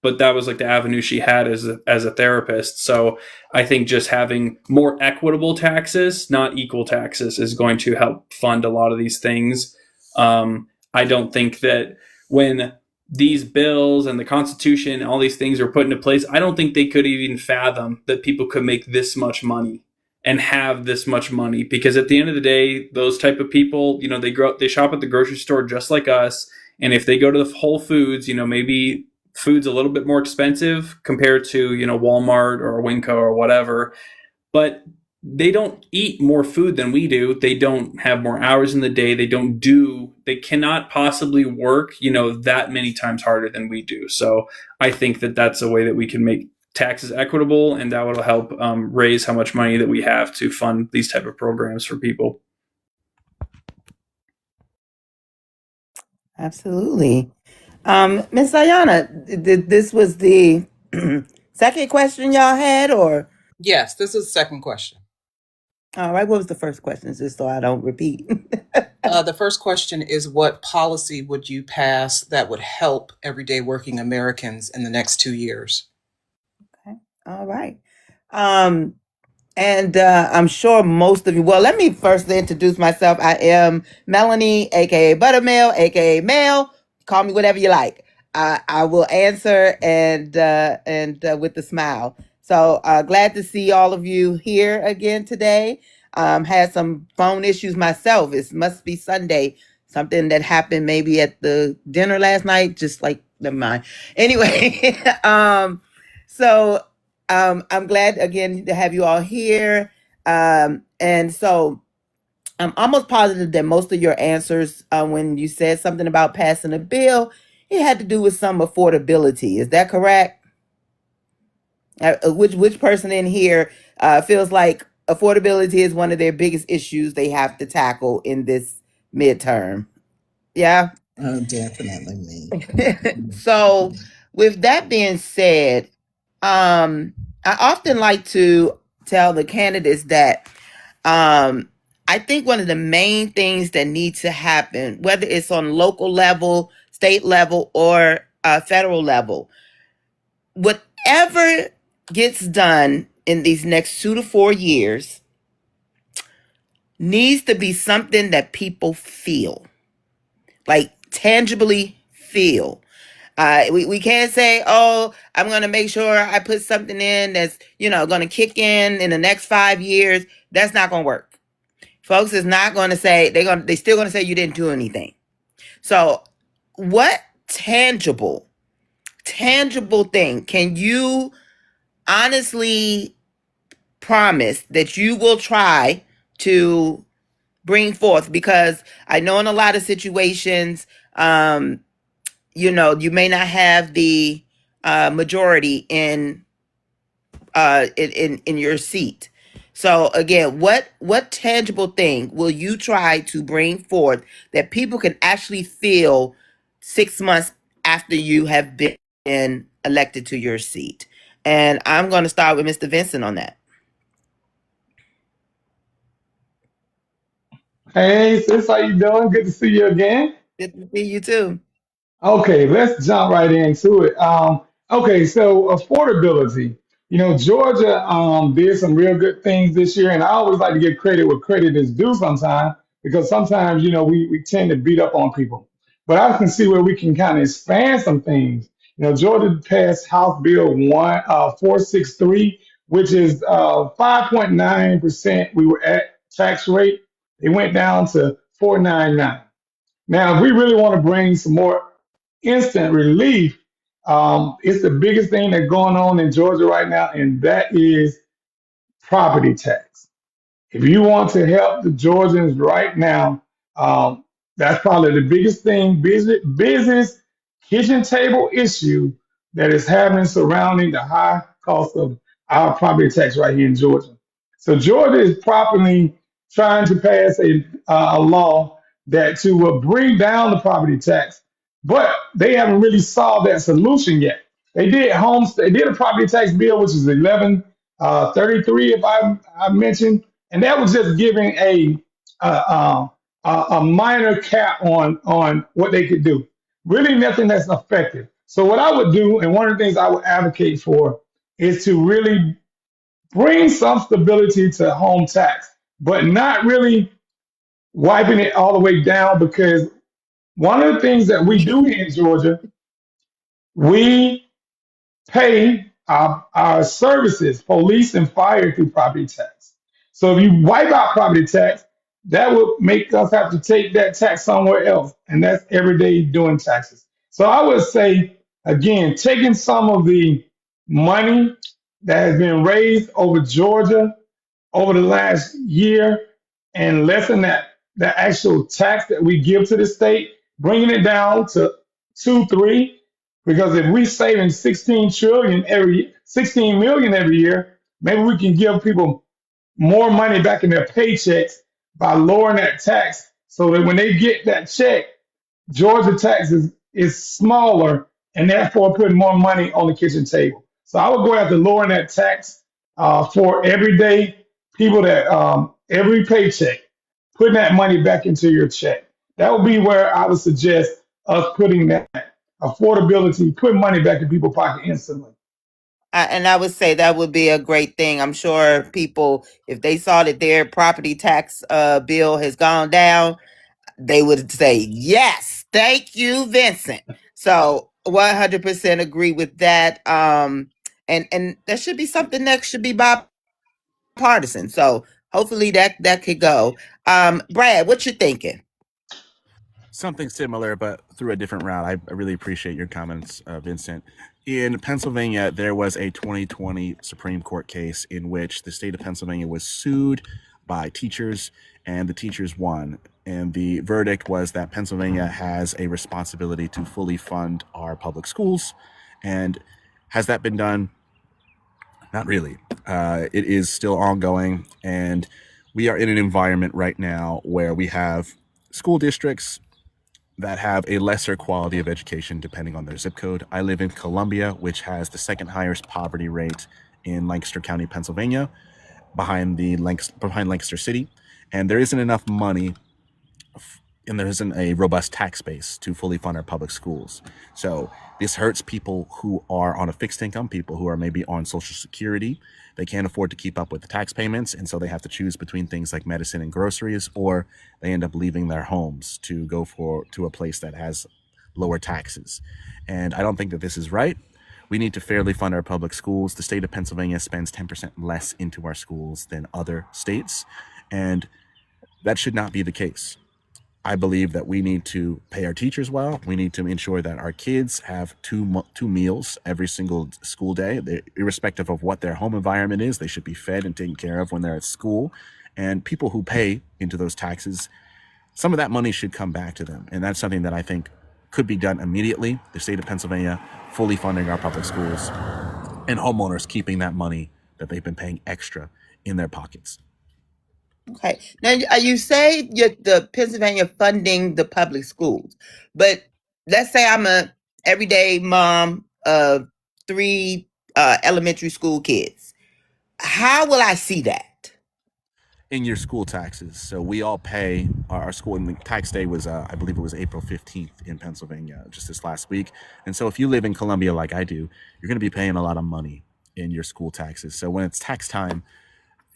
But that was like the avenue she had as a therapist. So I think just having more equitable taxes, not equal taxes, is going to help fund a lot of these things. I don't think that when these bills and the Constitution and all these things are put into place, I don't think they could even fathom that people could make this much money and have this much money. Because at the end of the day, those type of people, they shop at the grocery store just like us. And if they go to the Whole Foods, maybe food's a little bit more expensive compared to, Walmart or Winco or whatever, but they don't eat more food than we do. They don't have more hours in the day. They cannot possibly work, that many times harder than we do. So I think that that's a way that we can make taxes equitable, and that will help raise how much money that we have to fund these type of programs for people.
Absolutely. Miss Ayana, this was the second question y'all had, or?
Yes, this is the second question.
All right. What was the first question, just so I don't repeat?
The first question is, what policy would you pass that would help everyday working Americans in the next 2 years?
Okay. All right. And I'm sure most of you, well, let me first introduce myself. I am Melanie, aka ButterMel, aka Mel. Call me whatever you like. I will answer and with a smile. So glad to see all of you here again today. Had some phone issues myself. It must be Sunday. Something that happened maybe at the dinner last night. Just like, never mind. Anyway, so I'm glad again to have you all here. And so I'm almost positive that most of your answers, when you said something about passing a bill, it had to do with some affordability. Is that correct? Which person in here feels like affordability is one of their biggest issues they have to tackle in this midterm? Yeah?
Oh, definitely me.
So with that being said, I often like to tell the candidates that I think one of the main things that needs to happen, whether it's on local level, state level, or federal level, whatever gets done in these next 2 to 4 years needs to be something that people feel, like tangibly feel. We can't say, oh, I'm going to make sure I put something in that's, going to kick in the next 5 years. That's not going to work. Folks is not going to say, they're still going to say you didn't do anything. So what tangible thing can you honestly promise that you will try to bring forth? Because I know in a lot of situations, you may not have the majority in your seat. So again, what tangible thing will you try to bring forth that people can actually feel 6 months after you have been elected to your seat? And I'm going to start with Mr. Vincent on that.
Hey, sis, how you doing? Good to see you again.
Good to see you too.
Okay, let's jump right into it. Okay, so affordability. Georgia did some real good things this year, and I always like to give credit where credit is due sometimes, because sometimes, we tend to beat up on people. But I can see where we can kind of expand some things. Georgia passed House Bill 463, which is 5.9% we were at tax rate. It went down to 499. Now, if we really want to bring some more instant relief, it's the biggest thing that's going on in Georgia right now, and that is property tax. If you want to help the Georgians right now, that's probably the biggest thing, business kitchen table issue that is happening surrounding the high cost of our property tax right here in Georgia. So Georgia is properly trying to pass a law that to bring down the property tax, but they haven't really solved that solution yet. They did a property tax bill, which is 1133, if I mentioned, and that was just giving a, a minor cap on what they could do. Really, nothing that's effective. So what I would do, and one of the things I would advocate for, is to really bring some stability to home tax, but not really wiping it all the way down, because one of the things that we do here in Georgia, we pay our services, police and fire, through property tax. So if you wipe out property tax, that would make us have to take that tax somewhere else, and that's everyday doing taxes. So I would say, again, taking some of the money that has been raised over Georgia over the last year and lessen that actual tax that we give to the state, bringing it down to 2, 3, because if we saving 16 million every year, maybe we can give people more money back in their paychecks by lowering that tax, so that when they get that check, Georgia tax is smaller, and therefore putting more money on the kitchen table. So I would go after lowering that tax for everyday people, that every paycheck, putting that money back into your check. That would be where I would suggest us putting that affordability, putting money back in people's pocket instantly.
And I would say that would be a great thing. I'm sure people, if they saw that their property tax bill has gone down, they would say, yes, thank you, Vincent. So 100% agree with that. And that should be something that should be bipartisan. So hopefully that could go. Brad, what you thinking?
Something similar, but through a different route. I really appreciate your comments, Vincent. In Pennsylvania, there was a 2020 Supreme Court case in which the state of Pennsylvania was sued by teachers, and the teachers won. And the verdict was that Pennsylvania has a responsibility to fully fund our public schools. And has that been done? Not really. It is still ongoing, and we are in an environment right now where we have school districts that have a lesser quality of education depending on their zip code. I live in Columbia, which has the second highest poverty rate in Lancaster County, Pennsylvania, behind Lancaster City, and there isn't enough money and there isn't a robust tax base to fully fund our public schools. So this hurts people who are on a fixed income, people who are maybe on Social Security. They can't afford to keep up with the tax payments, and so they have to choose between things like medicine and groceries, or they end up leaving their homes to go to a place that has lower taxes. And I don't think that this is right. We need to fairly fund our public schools. The state of Pennsylvania spends 10% less into our schools than other states, and that should not be the case. I believe that we need to pay our teachers well. We need to ensure that our kids have two meals every single school day. Irrespective of what their home environment is, they should be fed and taken care of when they're at school. And people who pay into those taxes, some of that money should come back to them. And that's something that I think could be done immediately. The state of Pennsylvania fully funding our public schools, and homeowners keeping that money that they've been paying extra in their pockets.
Okay. Now you say the Pennsylvania funding the public schools, but let's say I'm a everyday mom of 3 elementary school kids. How will I see that?
In your school taxes. So we all pay our school, and the tax day was, I believe it was April 15th in Pennsylvania, just this last week. And so if you live in Columbia like I do, you're going to be paying a lot of money in your school taxes. So when it's tax time,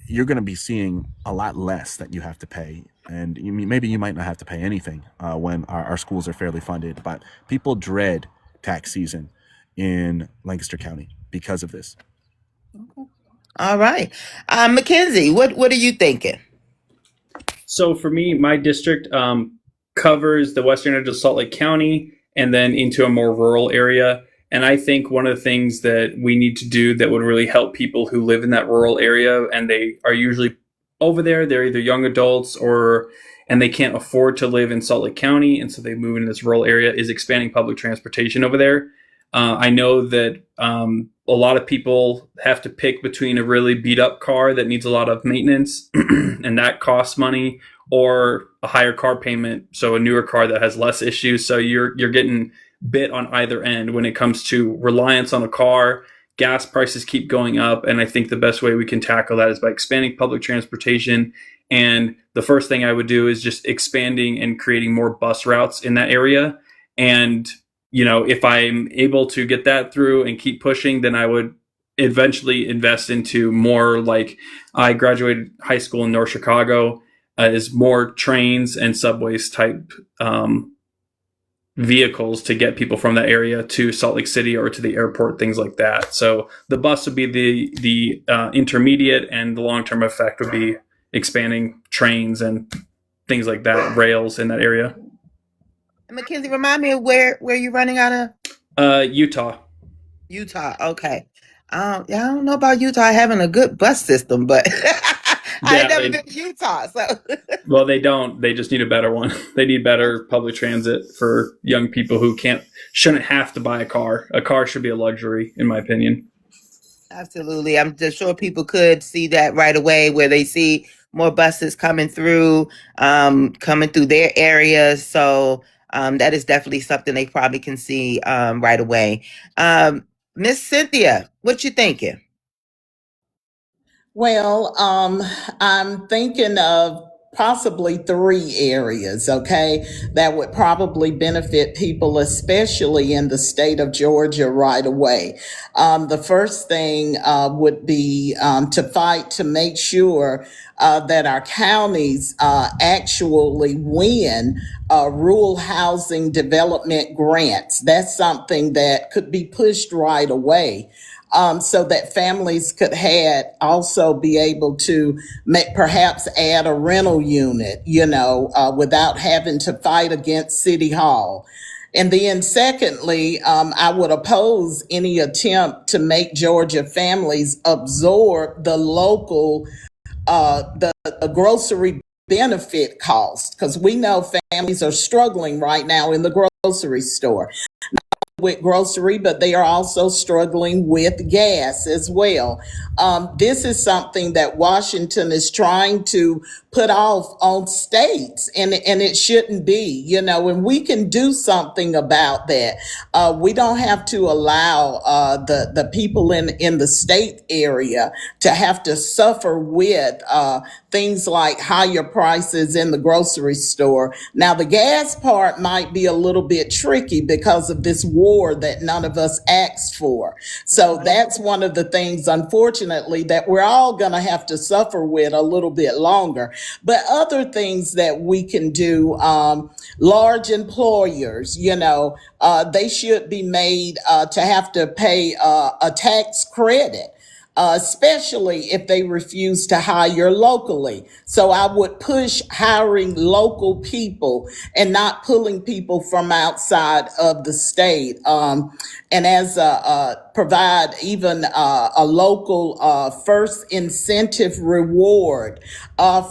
you're going to be seeing a lot less that you have to pay. And maybe you might not have to pay anything when our schools are fairly funded. But people dread tax season in Lancaster County because of this.
Okay. All right. Mackenzie, what are you thinking?
So for me, my district covers the western edge of Salt Lake County and then into a more rural area. And I think one of the things that we need to do that would really help people who live in that rural area, and they are usually over there, they're either young adults and they can't afford to live in Salt Lake County, and so they move into this rural area, is expanding public transportation over there. I know that a lot of people have to pick between a really beat up car that needs a lot of maintenance and that costs money, or a higher car payment, so a newer car that has less issues. So you're getting bit on either end when it comes to reliance on a car. Gas prices keep going up, and I think the best way we can tackle that is by expanding public transportation. And the first thing I would do is just expanding and creating more bus routes in that area. And if I'm able to get that through and keep pushing, then I would eventually invest into more, like, I graduated high school in North Chicago, is more trains and subways type vehicles to get people from that area to Salt Lake City or to the airport, things like that. So the bus would be the intermediate, and the long-term effect would be expanding trains and things like that, rails in that area.
Mackenzie, remind me of where you're running out of?
Utah.
Okay. I don't know about Utah having a good bus system, but I ain't never been to Utah. So
well, they don't. They just need a better one. They need better public transit for young people who shouldn't have to buy a car. A car should be a luxury, in my opinion.
Absolutely. I'm just sure people could see that right away, where they see more buses coming through their areas. So that is definitely something they probably can see right away. Miss Cynthia, what you thinking?
Well, I'm thinking of possibly 3 areas, okay, that would probably benefit people, especially in the state of Georgia, right away. The first thing would be to fight to make sure that our counties actually win rural housing development grants. That's something that could be pushed right away. So that families could also be able to perhaps add a rental unit, without having to fight against City Hall. And then secondly, I would oppose any attempt to make Georgia families absorb the local, the grocery benefit cost, because we know families are struggling right now in the grocery store with grocery, but they are also struggling with gas as well. This is something that Washington is trying to put off on states, and it shouldn't be, and we can do something about that. We don't have to allow the people in the state area to have to suffer with things like higher prices in the grocery store. Now, the gas part might be a little bit tricky because of this war that none of us asked for. So that's one of the things, unfortunately, that we're all going to have to suffer with a little bit longer. But other things that we can do, large employers, they should be made to have to pay a tax credit, especially if they refuse to hire locally. So I would push hiring local people and not pulling people from outside of the state. And as provide even a local first incentive reward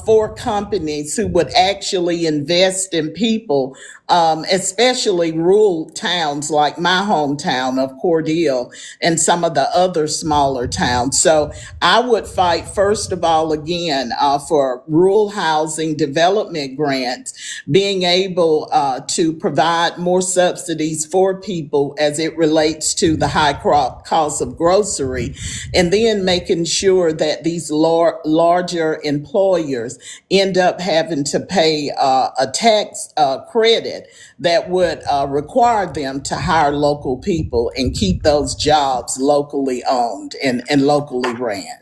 for companies who would actually invest in people, especially rural towns like my hometown of Cordele and some of the other smaller towns. So I would fight, first of all, again, for rural housing development grants, being able to provide more subsidies for people as it relates to the high cost of grocery, and then making sure that these larger employers end up having to pay a tax credit that would require them to hire local people and keep those jobs locally owned and locally ran.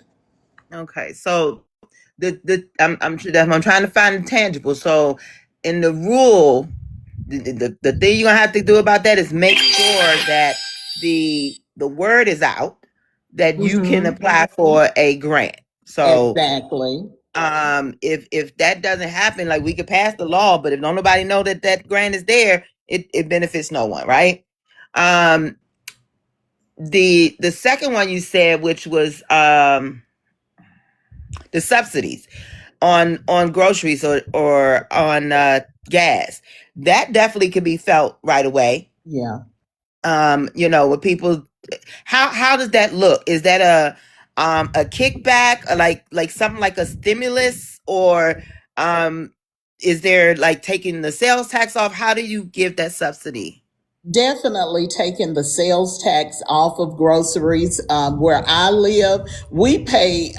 Okay, so I'm trying to find the tangible. So in the rule, the thing you're gonna have to do about that is make sure that the word is out that you can apply for a grant. So
exactly.
If that doesn't happen, like, we could pass the law, but if nobody know that grant is there, it benefits no one, right? The second one you said, which was the subsidies on groceries or on gas, that definitely could be felt right away.
Yeah.
With people, how does that look? Is that a kickback, or like something like a stimulus, or is there like taking the sales tax off? How do you give that subsidy?
Definitely taking the sales tax off of groceries. Where I live, we pay,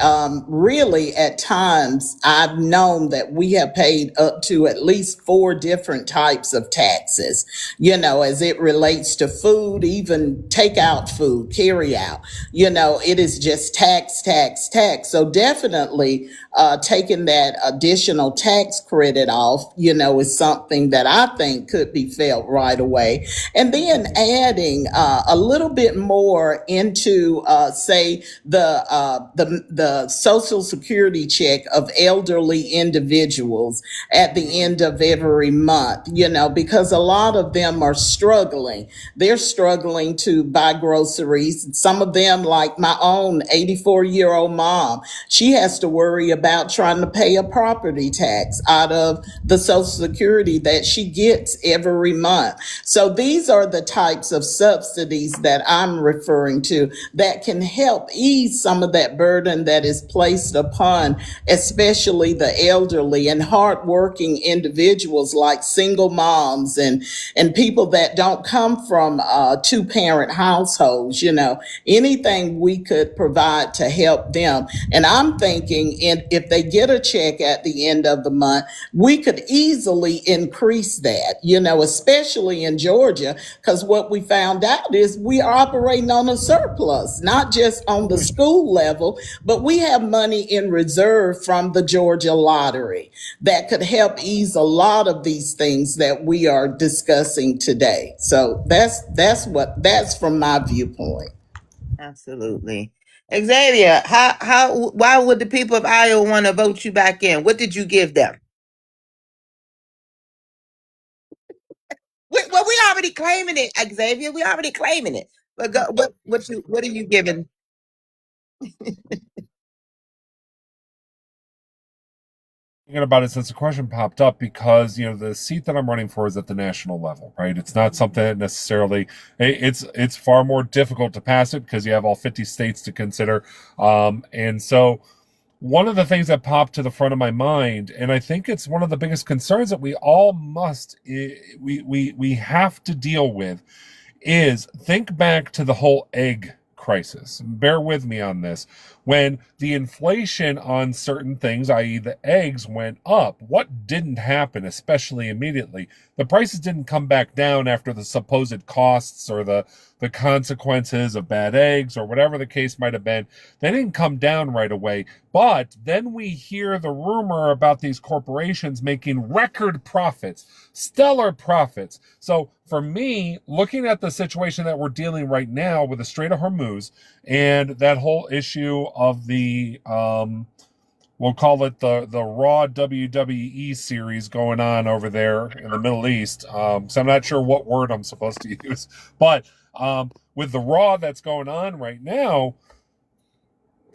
really at times, I've known that we have paid up to at least 4 different types of taxes, as it relates to food, even takeout food, carry out. It is just tax, tax, tax. So definitely taking that additional tax credit off, is something that I think could be felt right away. And then adding a little bit more into, say, the Social Security check of elderly individuals at the end of every month, because a lot of them are struggling. They're struggling to buy groceries. Some of them, like my own 84-year-old mom, she has to worry about trying to pay a property tax out of the Social Security that she gets every month. So these are the types of subsidies that I'm referring to that can help ease some of that burden that is placed upon especially the elderly and hardworking individuals like single moms and people that don't come from 2-parent households. Anything we could provide to help them. And I'm thinking if they get a check at the end of the month, we could easily increase that, especially in Georgia, because what we found out is we are operating on a surplus, not just on the school level, but we have money in reserve from the Georgia lottery that could help ease a lot of these things that we are discussing today. So that's from my viewpoint.
Absolutely. Xavier, why would the people of Iowa want to vote you back in? What did you give them? Well, we already claiming it, Xavier. We already claiming it. But what are you giving?
Thinking about it since the question popped up, because the seat that I'm running for is at the national level, right? It's not something that necessarily it's far more difficult to pass it because you have all 50 states to consider, and so one of the things that popped to the front of my mind, and I think it's one of the biggest concerns that we all we have to deal with, is think back to the whole egg crisis. Bear with me on this. When the inflation on certain things, i.e. the eggs, went up, what didn't happen, especially immediately? The prices didn't come back down after the supposed costs or the consequences of bad eggs or whatever the case might have been. They didn't come down right away. But then we hear the rumor about these corporations making record profits, stellar profits. So for me, looking at the situation that we're dealing right now with the Strait of Hormuz and that whole issue of the we'll call it the Raw WWE series going on over there in the Middle East. So I'm not sure what word I'm supposed to use, but with the Raw that's going on right now,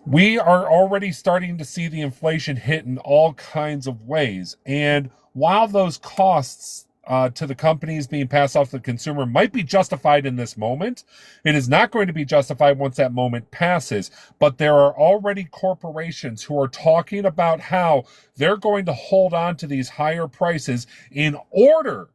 we are already starting to see the inflation hit in all kinds of ways. And while those costs to the companies being passed off to the consumer might be justified in this moment, it is not going to be justified once that moment passes. But there are already corporations who are talking about how they're going to hold on to these higher prices in order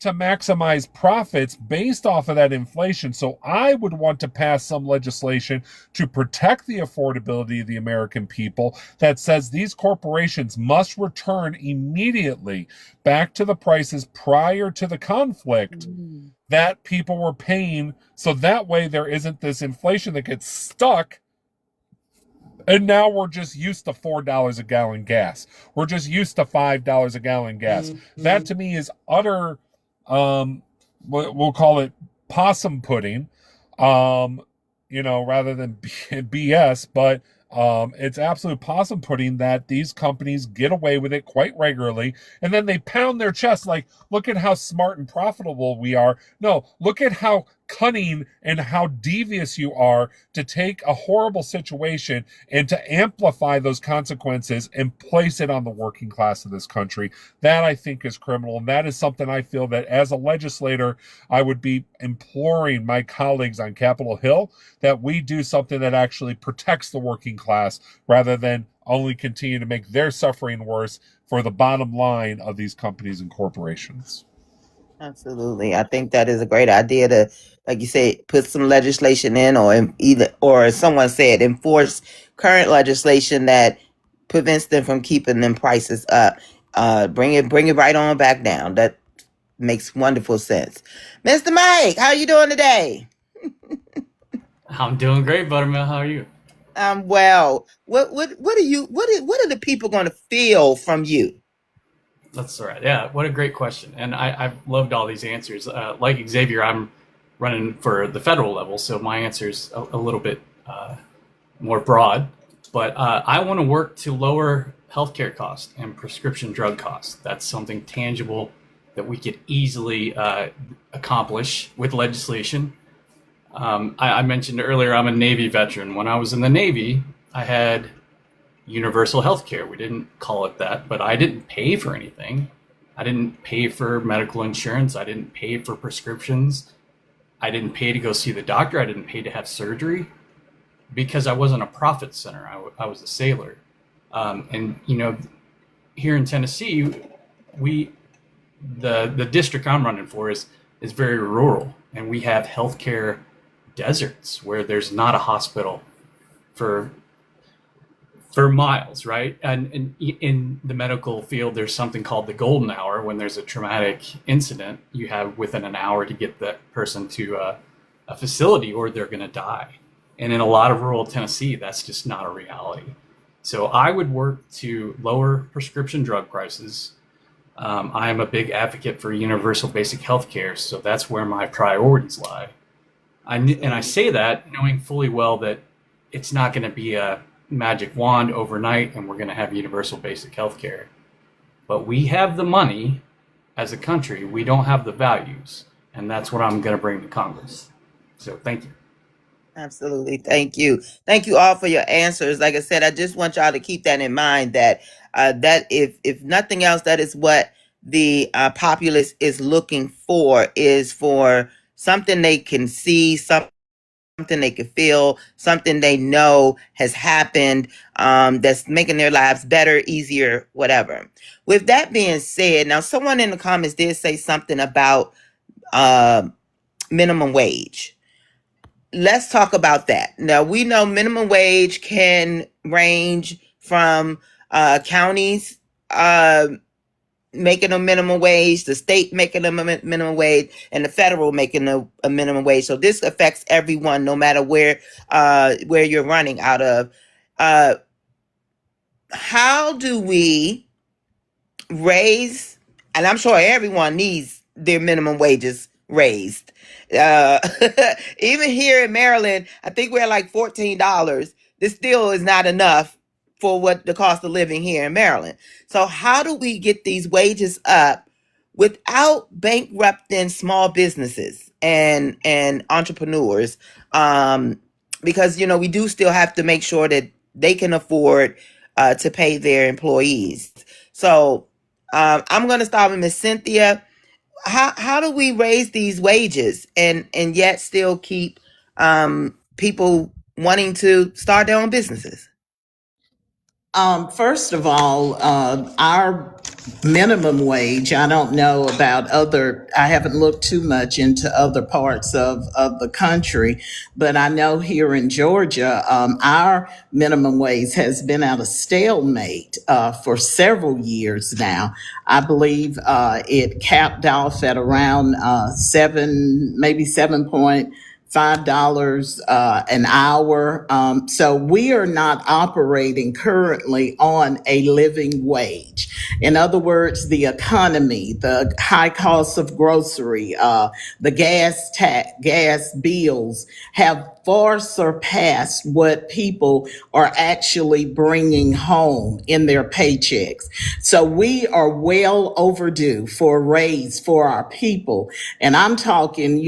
to maximize profits based off of that inflation. So I would want to pass some legislation to protect the affordability of the American people that says these corporations must return immediately back to the prices prior to the conflict that people were paying. So that way there isn't this inflation that gets stuck. And now we're just used to $4 a gallon gas. We're just used to $5 a gallon gas. That to me is utter, we'll call it possum pudding, rather than BS, but it's absolute possum pudding that these companies get away with it quite regularly, and then they pound their chest like, look at how smart and profitable we are. No, look at how cunning and how devious you are to take a horrible situation and to amplify those consequences and place it on the working class of this country. That I think is criminal. And that is something I feel that as a legislator, I would be imploring my colleagues on Capitol Hill that we do something that actually protects the working class rather than only continue to make their suffering worse for the bottom line of these companies and corporations.
Absolutely. I think that is a great idea to, like you say, put some legislation in, or as someone said, enforce current legislation that prevents them from keeping them prices up. Bring it right on back down. That makes wonderful sense. Mr. Mike, how are you doing today?
I'm doing great, ButterMel. How are you?
Well. What are the people going to feel from you?
That's right. Yeah, what a great question. And I've loved all these answers. Like Xavier, I'm running for the federal level, so my answer's a little bit more broad. But I want to work to lower healthcare costs and prescription drug costs. That's something tangible that we could easily accomplish with legislation. I mentioned earlier I'm a Navy veteran. When I was in the Navy, I had universal health care. We didn't call it that, but I didn't pay for anything. I didn't pay for medical insurance. I didn't pay for prescriptions. I didn't pay to go see the doctor. I didn't pay to have surgery because I wasn't a profit center. I was a sailor. And, you know, here in Tennessee, the district I'm running for is very rural, and we have healthcare deserts where there's not a hospital for miles, right? And in the medical field, there's something called the golden hour. When there's a traumatic incident, you have within an hour to get that person to a facility or they're going to die. And in a lot of rural Tennessee, that's just not a reality. So I would work to lower prescription drug prices. I am a big advocate for universal basic health care, so that's where my priorities lie. And I say that knowing fully well that it's not going to be a magic wand overnight and we're going to have universal basic health care. But we have the money as a country. We don't have the values. And that's what I'm going to bring to Congress. So thank you.
Absolutely. Thank you. Thank you all for your answers. Like I said, I just want y'all to keep that in mind, that that if nothing else, that is what the populace is looking for, is for something they can see, something they can feel, something they know has happened, that's making their lives better, easier, whatever. With that being said, now someone in the comments did say something about minimum wage. Let's talk about that. Now, we know minimum wage can range from counties making a minimum wage, the state making a minimum wage, and the federal making a minimum wage. So this affects everyone, no matter where you're running out of. How do we raise, and I'm sure everyone needs their minimum wages raised. Even here in Maryland, I think we're like $14. This still is not enough for what the cost of living here in Maryland. So how do we get these wages up without bankrupting small businesses and entrepreneurs? Because, you know, we do still have to make sure that they can afford to pay their employees. So I'm going to start with Miss Cynthia. How do we raise these wages and yet still keep people wanting to start their own businesses?
First of all, our minimum wage, I don't know about I haven't looked too much into other parts of the country, but I know here in Georgia, our minimum wage has been at a stalemate for several years now. I believe it capped off at around maybe $7.5 an hour. So we are not operating currently on a living wage. In other words, the economy, the high costs of grocery, the gas bills have far surpassed what people are actually bringing home in their paychecks. So we are well overdue for a raise for our people. And I'm talking,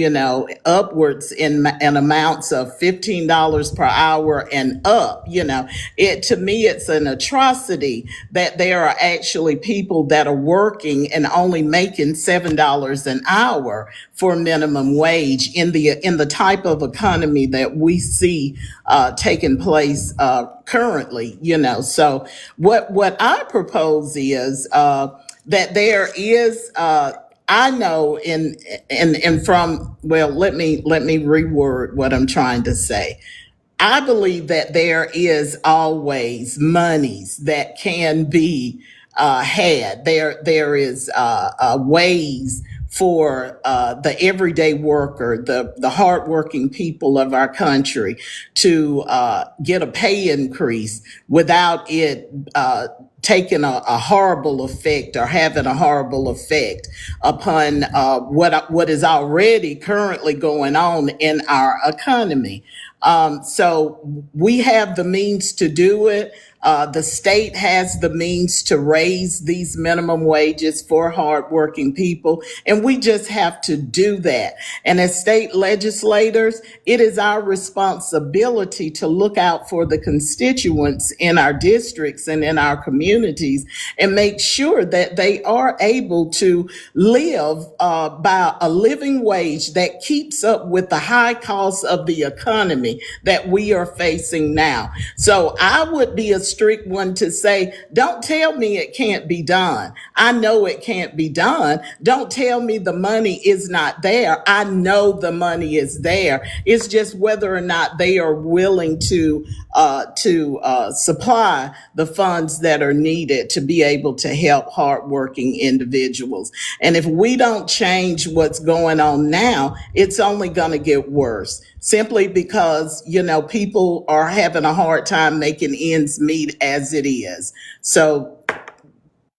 upwards in amounts of $15 per hour and up. To me, it's an atrocity that there are actually people that are working and only making $7 an hour for minimum wage in the type of economy that we see taking place currently. So what I propose is that there is. I know let me reword what I'm trying to say. I believe that there is always monies that can be had. There is ways for the everyday worker, the hardworking people of our country, to get a pay increase without it taking a horrible effect or having a horrible effect upon what is already currently going on in our economy. So we have the means to do it. The state has the means to raise these minimum wages for hardworking people, and we just have to do that. And as state legislators, it is our responsibility to look out for the constituents in our districts and in our communities and make sure that they are able to live by a living wage that keeps up with the high costs of the economy that we are facing now. So I would be a strict one to say, don't tell me it can't be done. I know it can't be done. Don't tell me the money is not there. I know the money is there. It's just whether or not they are willing to supply the funds that are needed to be able to help hardworking individuals. And if we don't change what's going on now, it's only going to get worse, simply because, people are having a hard time making ends meet as it is. So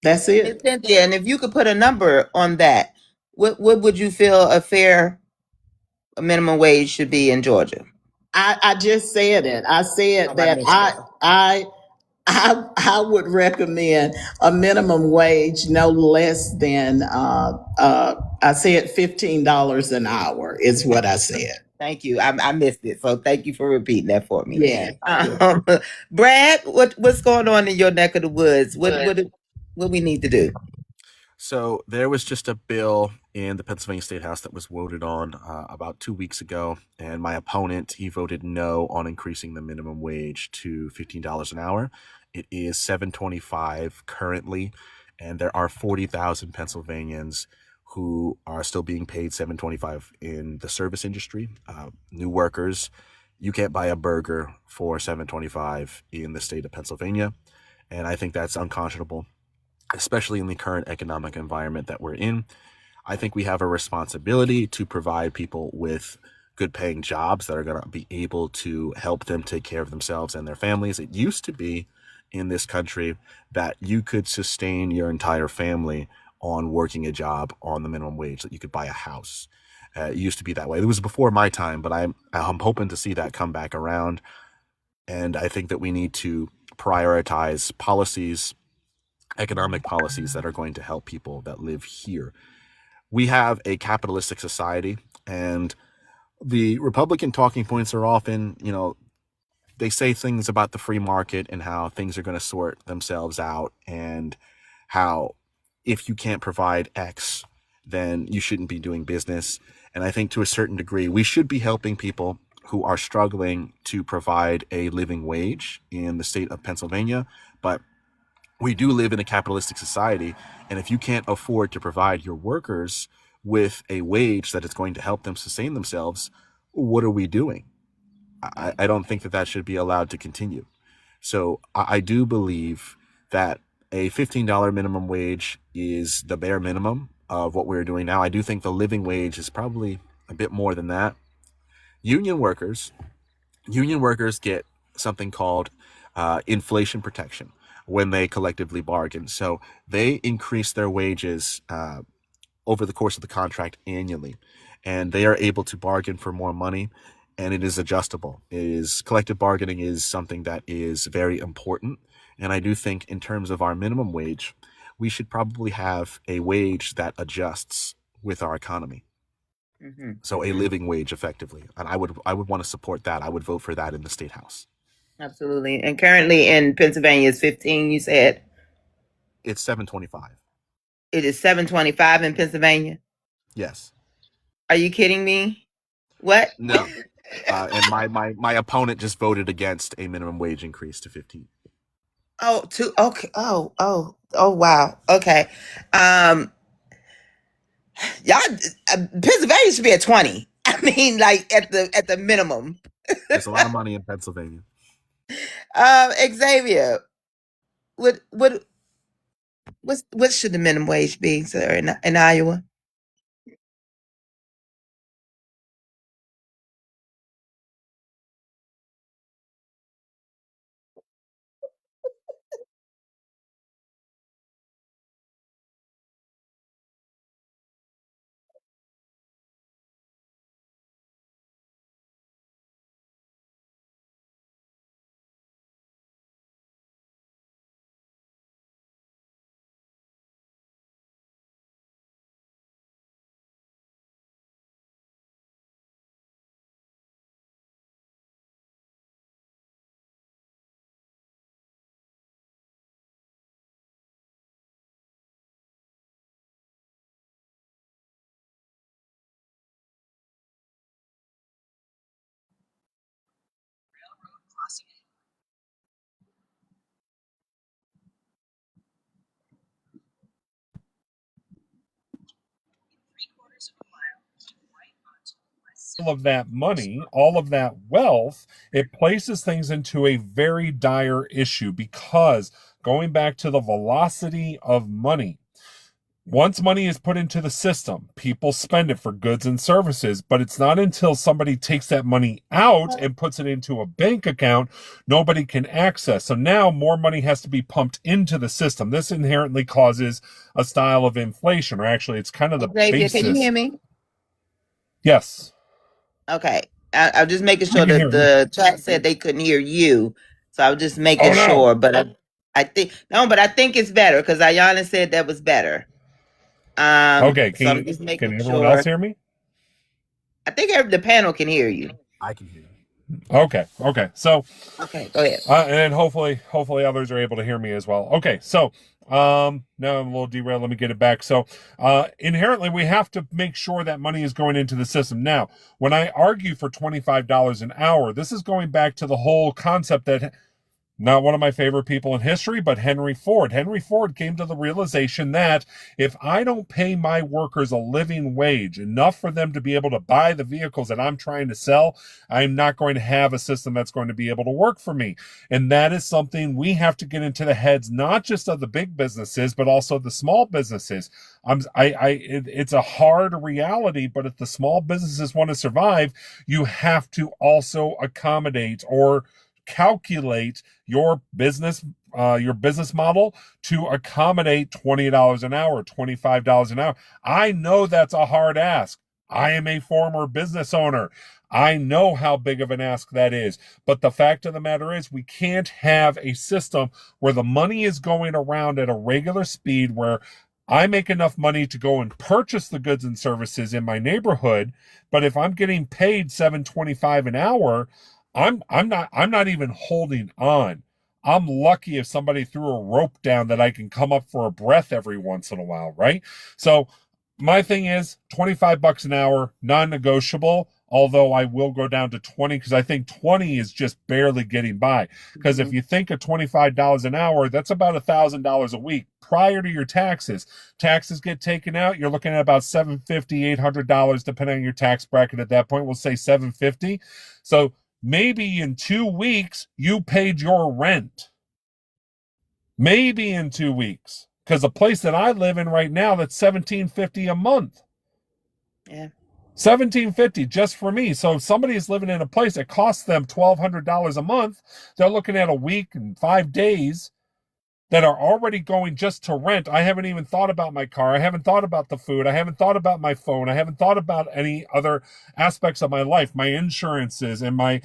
that's it.
Cynthia, and if you could put a number on that, what would you feel a fair minimum wage should be in Georgia?
I just said it. I said that I would recommend a minimum wage no less than I said $15 an hour is what I said.
Thank you. I missed it, so thank you for repeating that for me.
Yeah.
Brad, what's going on in your neck of the woods? What we need to do?
So there was just a bill in the Pennsylvania State House that was voted on about 2 weeks ago, and my opponent, he voted no on increasing the minimum wage to $15 an hour. It is $7.25 currently, and there are 40,000 Pennsylvanians who are still being paid $7.25 in the service industry. New workers, you can't buy a burger for $7.25 in the state of Pennsylvania, and I think that's unconscionable, especially in the current economic environment that we're in. I think we have a responsibility to provide people with good paying jobs that are going to be able to help them take care of themselves and their families. It used to be in this country that you could sustain your entire family on working a job on the minimum wage, that you could buy a house. It used to be that way. It was before my time, but I'm hoping to see that come back around. And I think that we need to prioritize policies, economic policies that are going to help people that live here. We have a capitalistic society, and the Republican talking points are often, they say things about the free market and how things are going to sort themselves out, and how if you can't provide X, then you shouldn't be doing business. And I think to a certain degree, we should be helping people who are struggling to provide a living wage in the state of Pennsylvania. But we do live in a capitalistic society, and if you can't afford to provide your workers with a wage that is going to help them sustain themselves, what are we doing? I don't think that should be allowed to continue. So I do believe that a $15 minimum wage is the bare minimum of what we're doing now. I do think the living wage is probably a bit more than that. Union workers get something called inflation protection when they collectively bargain. So they increase their wages over the course of the contract annually, and they are able to bargain for more money. and it is adjustable. Collective bargaining is something that is very important. And I do think in terms of our minimum wage, we should probably have a wage that adjusts with our economy.
Mm-hmm.
So a living wage effectively. And I would want to support that. I would vote for that in the state house.
Absolutely. And currently in Pennsylvania is 15, you said?
It's $7.25.
It is $7.25 in Pennsylvania?
Yes.
Are you kidding me? What?
No. And my opponent just voted against a minimum wage increase to 15.
Okay. Oh, wow. Okay. Y'all, Pennsylvania should be at 20. I mean, like at the minimum.
There's a lot of money in Pennsylvania.
Xavier, what should the minimum wage be, sir, in Iowa?
All of that money, all of that wealth, it places things into a very dire issue, because going back to the velocity of money, once money is put into the system, people spend it for goods and services, but it's not until somebody takes that money out and puts it into a bank account, nobody can access. So now more money has to be pumped into the system. This inherently causes a style of inflation, or actually it's kind of the
Xavier,
basis.
can you hear me?
Yes.
Okay. I'm just making sure that the chat said they couldn't hear you. So I was just making sure. But I think it's better, because Ayana said that was better.
Okay.
So I'm just making
can
sure.
everyone else hear me?
I think the panel can hear you.
I can hear you.
Okay. So,
okay, go ahead.
And hopefully others are able to hear me as well. Okay. So, now I'm a little derailed. Let me get it back. So, inherently, we have to make sure that money is going into the system. Now, when I argue for $25 an hour, this is going back to the whole concept that, not one of my favorite people in history, but Henry Ford. Henry Ford came to the realization that if I don't pay my workers a living wage, enough for them to be able to buy the vehicles that I'm trying to sell, I'm not going to have a system that's going to be able to work for me. And that is something we have to get into the heads, not just of the big businesses, but also the small businesses. It's a hard reality, but if the small businesses want to survive, you have to also accommodate or calculate your business model to accommodate $20 an hour, $25 an hour. I know that's a hard ask. I am a former business owner. I know how big of an ask that is. But the fact of the matter is, we can't have a system where the money is going around at a regular speed, where I make enough money to go and purchase the goods and services in my neighborhood, but if I'm getting paid $7.25 an hour, I'm not even holding on. I'm lucky if somebody threw a rope down that I can come up for a breath every once in a while, right? So my thing is $25 an hour, non-negotiable, although I will go down to 20, because I think 20 is just barely getting by. Because if you think of $25 an hour, that's about $1,000 a week prior to your taxes. Taxes get taken out, you're looking at about $750, $800, depending on your tax bracket at that point. We'll say $750. So maybe in 2 weeks, you paid your rent. Maybe in 2 weeks. Because the place that I live in right now, that's $1,750 a month.
Yeah.
$1,750 just for me. So if somebody is living in a place that costs them $1,200 a month, they're looking at a week and 5 days that are already going just to rent. I haven't even thought about my car. I haven't thought about the food. I haven't thought about my phone. I haven't thought about any other aspects of my life, my insurances and my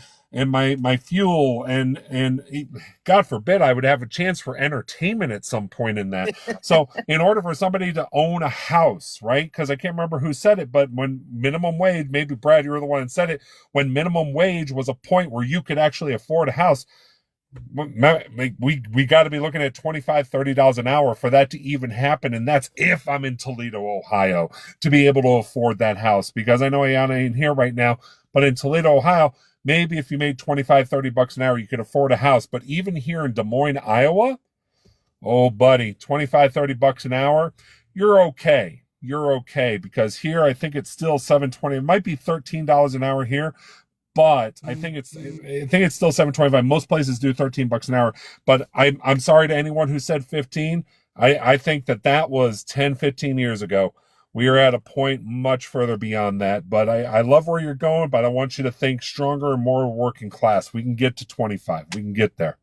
fuel and God forbid I would have a chance for entertainment at some point in that. So in order for somebody to own a house, right? Because I can't remember who said it, but when minimum wage, maybe Brad, you were the one that said it, when minimum wage was a point where you could actually afford a house, we got to be looking at $25-$30 an hour for that to even happen. And that's if I'm in Toledo, Ohio, to be able to afford that house, because I know Ayana ain't here right now, but in Toledo, Ohio, maybe if you made $25-$30 an hour, you could afford a house. But even here in Des Moines, Iowa, oh buddy, $25-$30 an hour, you're okay. You're okay, because here I think it's still $7.20. It might be $13 an hour here, but I think it's still $7.25. Most places do $13 an hour. But I'm sorry to anyone who said 15. I think that was 10, 15 years ago. We are at a point much further beyond that. But I love where you're going, but I want you to think stronger and more working class. We can get to 25. We can get there.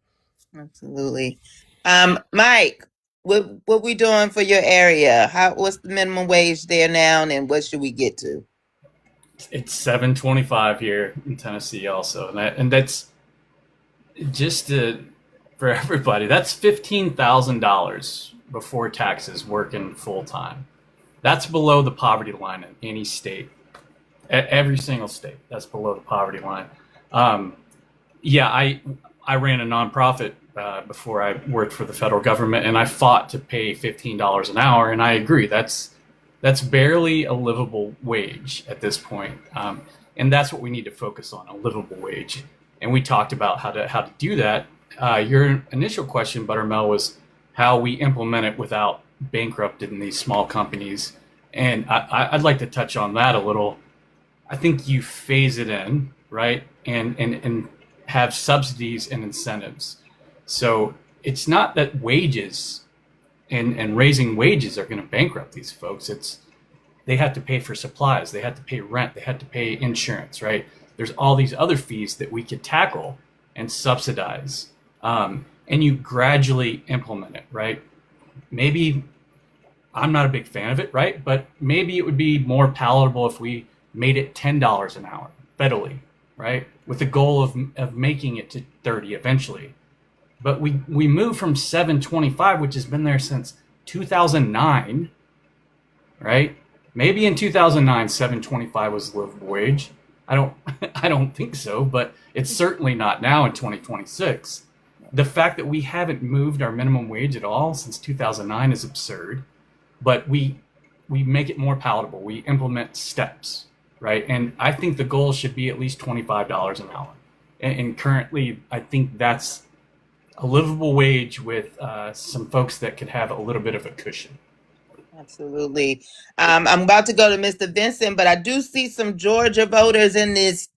Absolutely. Mike, what we doing for your area? What's the minimum wage there now, and what should we get to?
It's $7.25 here in Tennessee also. And that's just for everybody. That's $15,000 before taxes working full time. That's below the poverty line in any state. Every single state, that's below the poverty line. I ran a nonprofit before I worked for the federal government, and I fought to pay $15 an hour. And I agree, that's barely a livable wage at this point. And that's what we need to focus on, a livable wage. And we talked about how to do that. Your initial question, ButterMel, was how we implement it without bankrupting these small companies. And I'd like to touch on that a little. I think you phase it in, right? And have subsidies and incentives. So it's not that wages and raising wages are going to bankrupt these folks. They have to pay for supplies, they have to pay rent, they have to pay insurance, right? There's all these other fees that we could tackle and subsidize, and you gradually implement it, right? Maybe I'm not a big fan of it, right? But maybe it would be more palatable if we made it $10 an hour federally, right? With the goal of making it to 30 eventually. But we moved from $7.25, which has been there since 2009, right? Maybe in 2009, $7.25 was the livable wage. I don't think so, but it's certainly not now in 2026. The fact that we haven't moved our minimum wage at all since 2009 is absurd. But we make it more palatable. We implement steps, right? And I think the goal should be at least $25 an hour. And currently, I think that's a livable wage with some folks that could have a little bit of a cushion.
Absolutely. I'm about to go to Mr. Vincent, but I do see some Georgia voters in this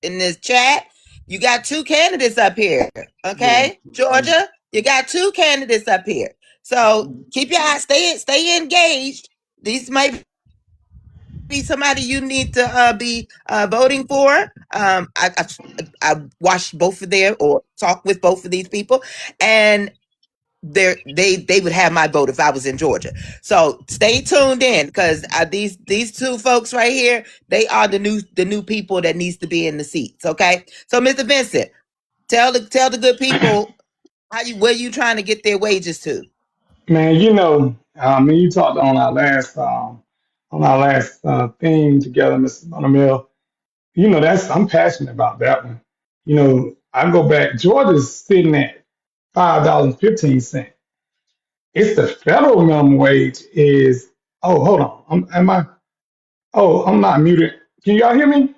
chat. You got two candidates up here, okay? Yeah. Georgia, you got two candidates up here. So keep your eyes, stay engaged. These might be somebody you need to be voting for. I watched both of them or talked with both of these people, and they would have my vote if I was in Georgia. So stay tuned in, because these two folks right here, they are the new people that needs to be in the seats. Okay. So Mr. Vincent, tell the good people where you trying to get their wages to.
Man, you talked on our last theme together, Mr. ButterMel. I'm passionate about that one. I go back. Georgia's sitting at $5.15. It's the federal minimum wage is. Oh, hold on. I'm not muted. Can y'all hear me?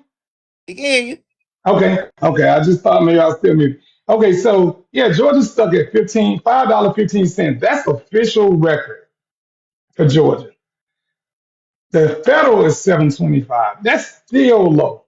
We can hear you.
Okay. I just thought maybe I was still muted. Okay, so yeah, Georgia's stuck at $5.15. That's official record for Georgia. The federal is $7.25. That's still low.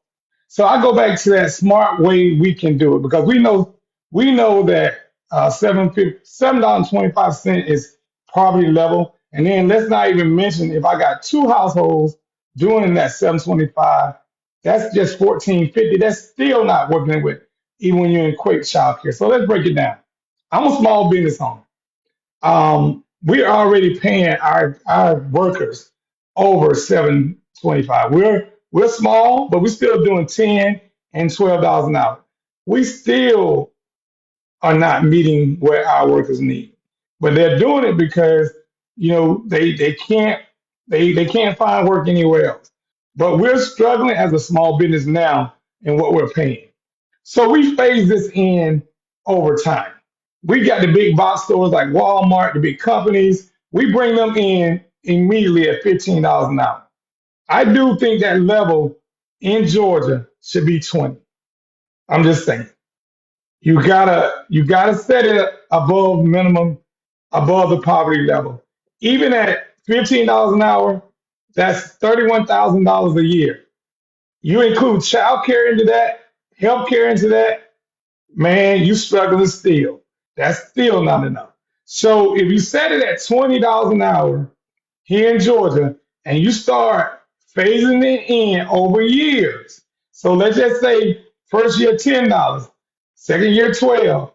So I go back to that smart way we can do it, because we know that $7.25 is poverty level. And then let's not even mention, if I got two households doing that $7.25, that's just $14.50. That's still not working with, even when you're in quick childcare. So let's break it down. I'm a small business owner. we're already paying our workers over 7.25. We're small, but we're still doing $10 and $12 an hour. We still are not meeting what our workers need, but they're doing it because they can't find work anywhere else. But we're struggling as a small business now in what we're paying. So we phase this in over time. We got the big box stores like Walmart, the big companies. We bring them in immediately at $15 an hour. I do think that level in Georgia should be 20. I'm just saying. You gotta set it above minimum, above the poverty level. Even at $15 an hour, that's $31,000 a year. You include child care into that, health care into that, man, you struggling still. That's still not enough. So if you set it at $20 an hour here in Georgia and you start phasing it in over years, so let's just say first year $10, second year 12,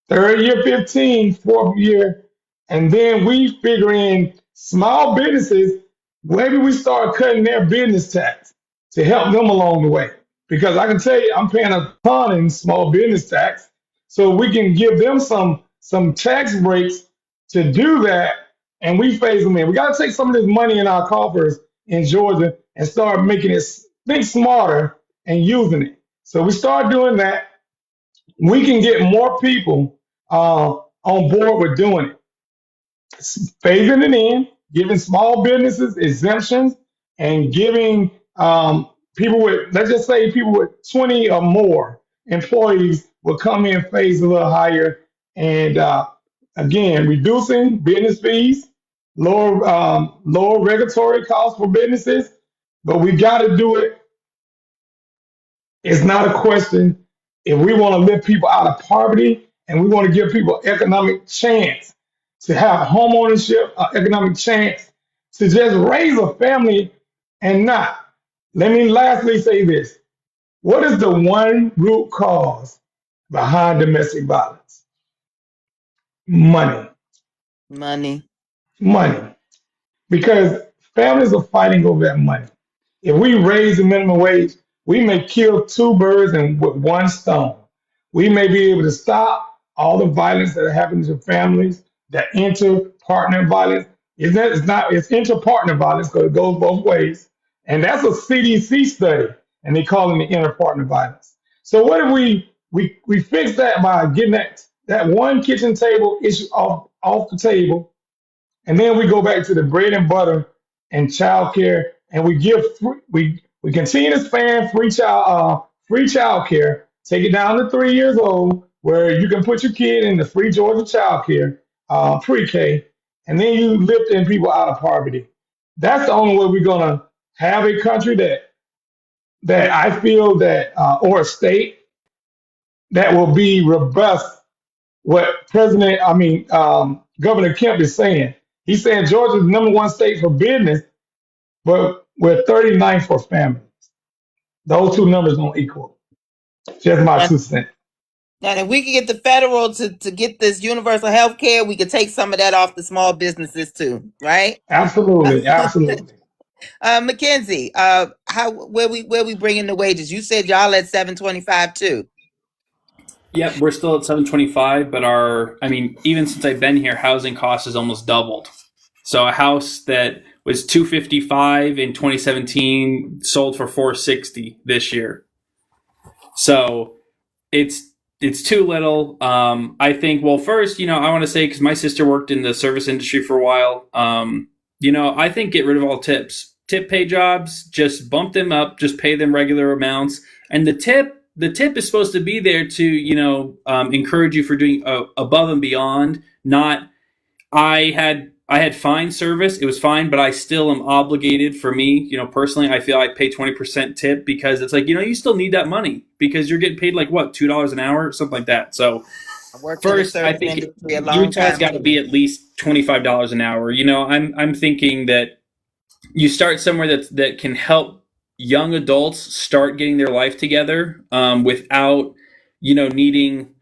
third year 15, fourth year, and then we figure in small businesses, maybe we start cutting their business tax to help them along the way. Because I can tell you, I'm paying a ton in small business tax, so we can give them some tax breaks to do that, and we phase them in. We got to take some of this money in our coffers in Georgia and start making it think smarter and using it. So we start doing that, we can get more people on board with doing it, phasing it in, giving small businesses exemptions, and giving people with, let's just say, people with 20 or more employees will come in phase a little higher, and again, reducing business fees, lower regulatory costs for businesses, but we got to do it. It's not a question. If we want to lift people out of poverty and we want to give people economic chance to have home ownership, economic chance to just raise a family and not. Let me lastly say this. What is the one root cause behind domestic violence? Money.
Money.
Money. Because families are fighting over that money. If we raise the minimum wage, we may kill two birds with one stone. We may be able to stop all the violence that happens to families, that inter-partner violence. It's inter-partner violence because it goes both ways. And that's a CDC study, and they call it the inter-partner violence. So what if we fix that by getting that one kitchen table issue off the table, and then we go back to the bread and butter and child care, and we continue to span free child care, take it down to 3 years old, where you can put your kid in the free Georgia child care, pre-K, and then you lifting people out of poverty. That's the only way we're gonna have a country that I feel that or a state that will be robust. What Governor Kemp is saying. He's saying Georgia is the number one state for business, but we're 39th for family. Those two numbers don't equal. Just my 2 cents.
And if we can get the federal to get this universal health care, we could take some of that off the small businesses too, right?
Absolutely, absolutely.
Mackenzie, where we bring in the wages? You said y'all at 725 too.
Yep, we're still at 725, but even since I've been here, housing costs has almost doubled. So a house that was $255 in 2017 sold for $460 this year. So it's too little. I think, well, first, I want to say, because my sister worked in the service industry for a while, I think get rid of all tips. Tip pay jobs, just bump them up, just pay them regular amounts. And the tip is supposed to be there to, encourage you for doing above and beyond. Not, I had fine service, it was fine, but I still am obligated. For me, personally, I feel I pay 20% tip because it's like, you still need that money because you're getting paid like what, $2 an hour or something like that. So first, I think Utah's got to be at least $25 an hour. I'm thinking that you start somewhere that can help young adults start getting their life together without, needing,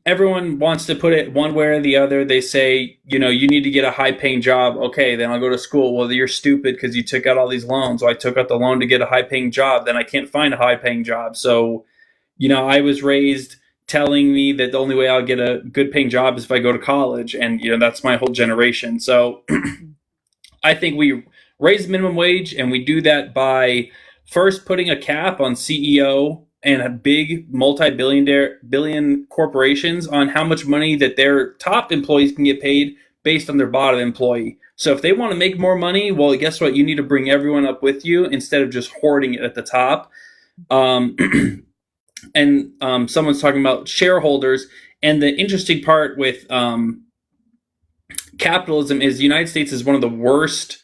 everyone wants to put it one way or the other. They say, you need to get a high paying job. Okay, then I'll go to school. Well, you're stupid because you took out all these loans. So I took out the loan to get a high paying job. Then I can't find a high paying job. So, I was raised telling me that the only way I'll get a good paying job is if I go to college. And, that's my whole generation. So I think we raise minimum wage, and we do that by first putting a cap on CEO and a big billion corporations on how much money that their top employees can get paid based on their bottom employee. So if they want to make more money, well, guess what? You need to bring everyone up with you instead of just hoarding it at the top. And someone's talking about shareholders. And the interesting part with capitalism is the United States is one of the worst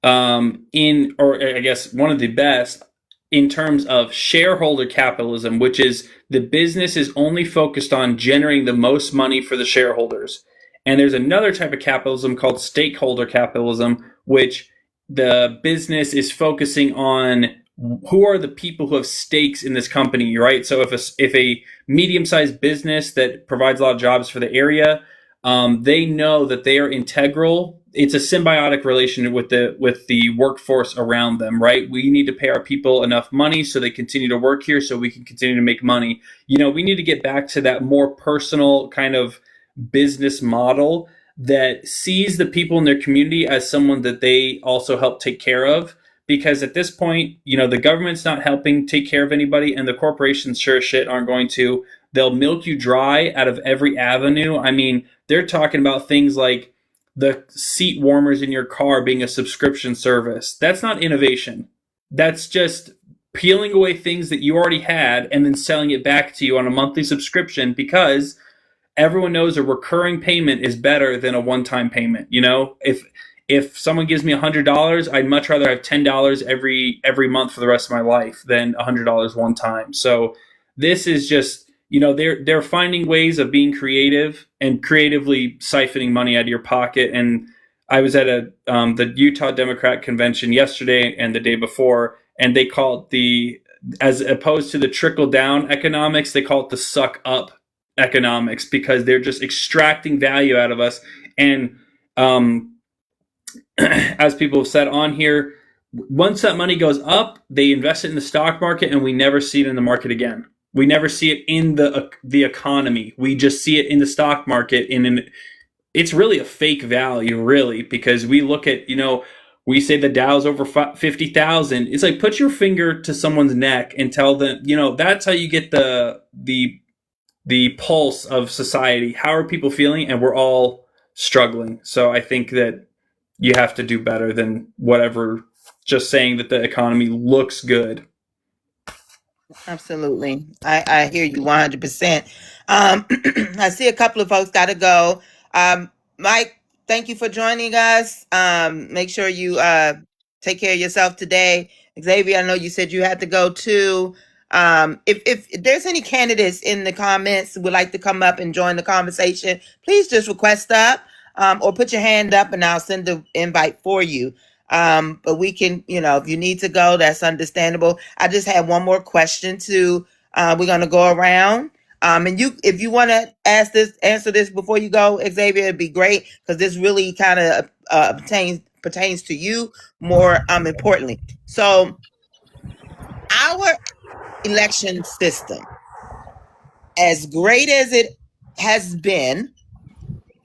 or I guess one of the best in terms of shareholder capitalism, which is the business is only focused on generating the most money for the shareholders. And there's another type of capitalism called stakeholder capitalism, which the business is focusing on who are the people who have stakes in this company, right? So if a medium-sized business that provides a lot of jobs for the area, they know that they are integral. It's a symbiotic relation with the workforce around them, right? We need to pay our people enough money so they continue to work here so we can continue to make money. We need to get back to that more personal kind of business model that sees the people in their community as someone that they also help take care of. Because at this point, the government's not helping take care of anybody, and the corporations sure as shit aren't going to. They'll milk you dry out of every avenue. I mean, they're talking about things like the seat warmers in your car being a subscription service. That's not innovation. That's just peeling away things that you already had and then selling it back to you on a monthly subscription, because everyone knows a recurring payment is better than a one-time payment. If someone gives me $100, I'd much rather have $10 every month for the rest of my life than $100 one time. So this is just, they're finding ways of being creative and creatively siphoning money out of your pocket. And I was at the Utah Democrat convention yesterday and the day before, and they call it as opposed to the trickle down economics, they call it the suck up economics, because they're just extracting value out of us. And as people have said on here, once that money goes up, they invest it in the stock market, and we never see it in the market again. We never see it in the economy. We just see it in the stock market. It's really a fake value, really, because we look at, we say the Dow's over 50,000. It's like, put your finger to someone's neck and tell them, that's how you get the pulse of society. How are people feeling? And we're all struggling. So I think that you have to do better than whatever, just saying that the economy looks good.
Absolutely. I hear you 100%. I see a couple of folks got to go. Mike, thank you for joining us. Make sure you take care of yourself today. Xavier, I know you said you had to go too. If there's any candidates in the comments who would like to come up and join the conversation, please just request up or put your hand up and I'll send the invite for you. But we can, if you need to go, that's understandable. I just had one more question to, we're going to go around. And if you want to answer this before you go, Xavier, it'd be great, because this really kind of pertains to you more importantly. So our election system, as great as it has been,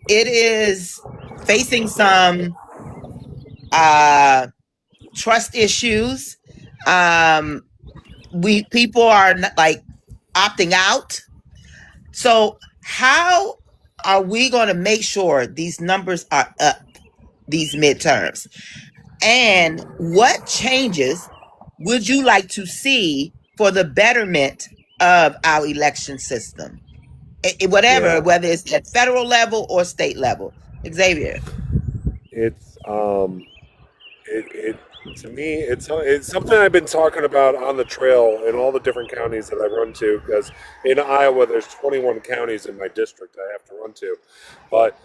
it is facing some trust issues. People are like opting out. So how are we going to make sure these numbers are up these midterms? And what changes would you like to see for the betterment of our election system? Whether it's at federal level or state level. Xavier.
It's to me, it's something I've been talking about on the trail in all the different counties that I run to, because in Iowa there's 21 counties in my district I have to run to. But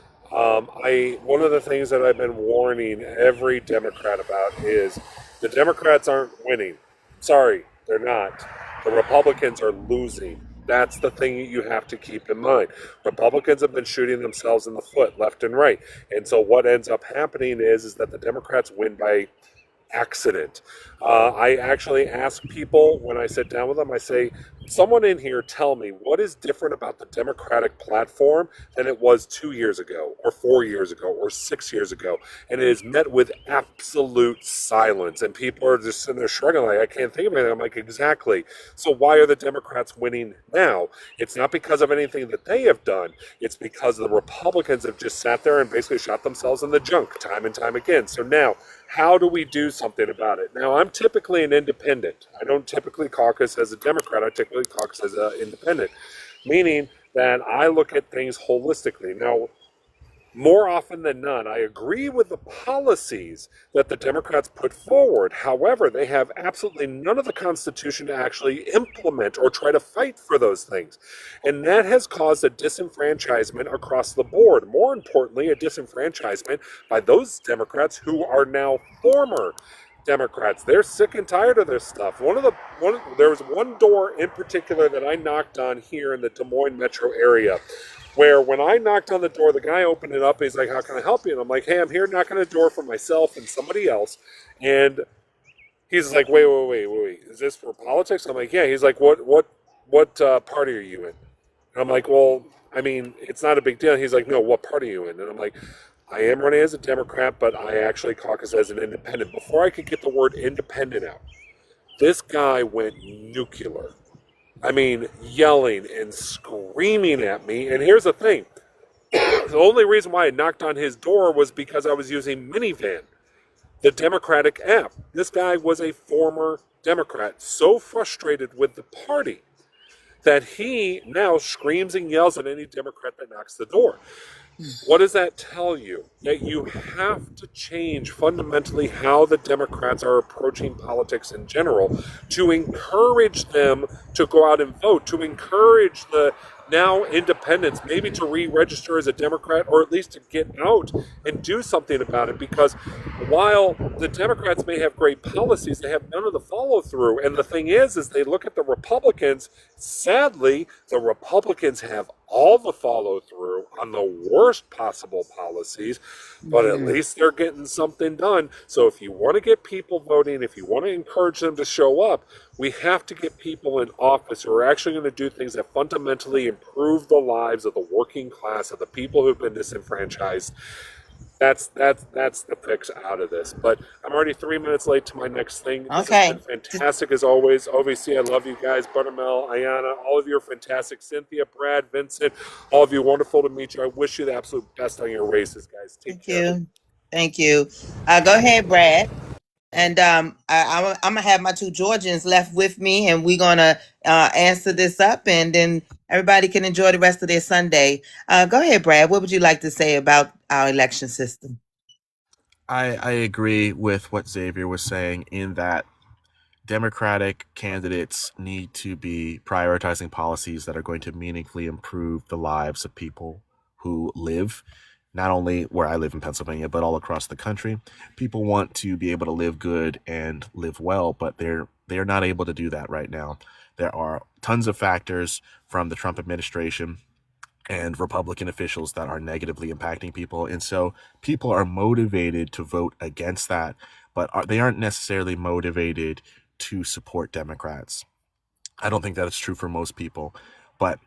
one of the things that I've been warning every Democrat about is the Democrats aren't winning. Sorry, they're not. The Republicans are losing. That's the thing you have to keep in mind. Republicans have been shooting themselves in the foot left and right. And so what ends up happening is that the Democrats win by accident. I actually ask people when I sit down with them, I say, someone in here tell me what is different about the Democratic platform than it was 2 years ago or 4 years ago or 6 years ago. And it is met with absolute silence. And people are just sitting there shrugging like, I can't think of anything. I'm like, exactly. So why are the Democrats winning now? It's not because of anything that they have done. It's because the Republicans have just sat there and basically shot themselves in the junk time and time again. So now, how do we do something about it? Now, I'm typically an independent. I don't typically caucus as a Democrat. I typically caucus as an independent, meaning that I look at things holistically. Now, more often than not, I agree with the policies that the Democrats put forward. However, they have absolutely none of the Constitution to actually implement or try to fight for those things. And that has caused a disenfranchisement across the board. More importantly, a disenfranchisement by those Democrats who are now former Democrats. They're sick and tired of this stuff. There was one door in particular that I knocked on here in the Des Moines metro area, where when I knocked on the door, the guy opened it up. He's like, how can I help you? And I'm like, hey, I'm here knocking on a door for myself and somebody else. And he's like, wait. Is this for politics? I'm like, yeah. He's like, what party are you in? And I'm like, well, I mean, it's not a big deal. He's like, no, what party are you in? And I'm like, I am running as a Democrat, but I actually caucus as an independent. Before I could get the word independent out, this guy went nuclear. I mean, yelling and screaming at me. And here's the thing. The only reason why I knocked on his door was because I was using Minivan, the Democratic app. This guy was a former Democrat, so frustrated with the party that he now screams and yells at any Democrat that knocks the door. What does that tell you? That you have to change fundamentally how the Democrats are approaching politics in general to encourage them to go out and vote, to encourage the now independents maybe to re-register as a Democrat, or at least to get out and do something about it. Because while the Democrats may have great policies, they have none of the follow-through. And the thing is they look at the Republicans. Sadly, the Republicans have all the follow-through on the worst possible policies, but at least they're getting something done. So if you want to get people voting, if you want to encourage them to show up, we have to get people in office who are actually going to do things that fundamentally improve the lives of the working class, of the people who've been disenfranchised. That's the fix out of this. But I'm already 3 minutes late to my next thing. This
Okay.
has been fantastic as always. OVC, I love you guys. ButterMel, Ayana, all of you are fantastic. Cynthia, Brad, Vincent, all of you, wonderful to meet you. I wish you the absolute best on your races, guys. Take care.
Thank you. Go ahead, Brad. And I'm gonna have my two Georgians left with me, and we're gonna answer this up, and then everybody can enjoy the rest of their Sunday. Go ahead, Brad. What would you like to say about our election system?
I agree with what Xavier was saying in that Democratic candidates need to be prioritizing policies that are going to meaningfully improve the lives of people who live, not only where I live in Pennsylvania, but all across the country. People want to be able to live good and live well, but they're not able to do that right now. There are tons of factors from the Trump administration and Republican officials that are negatively impacting people. And so people are motivated to vote against that, but they aren't necessarily motivated to support Democrats. I don't think that is true for most people, but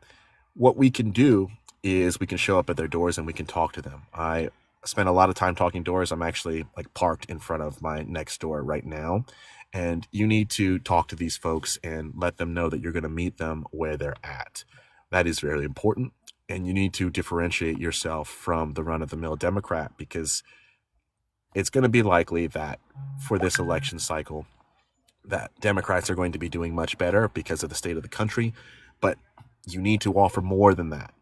what we can do is we can show up at their doors and we can talk to them. I spend a lot of time talking doors. I'm actually parked in front of my next door right now. And you need to talk to these folks and let them know that you're going to meet them where they're at. That is very important. And you need to differentiate yourself from the run-of-the-mill Democrat, because it's going to be likely that for this election cycle, that Democrats are going to be doing much better because of the state of the country. But you need to offer more than that.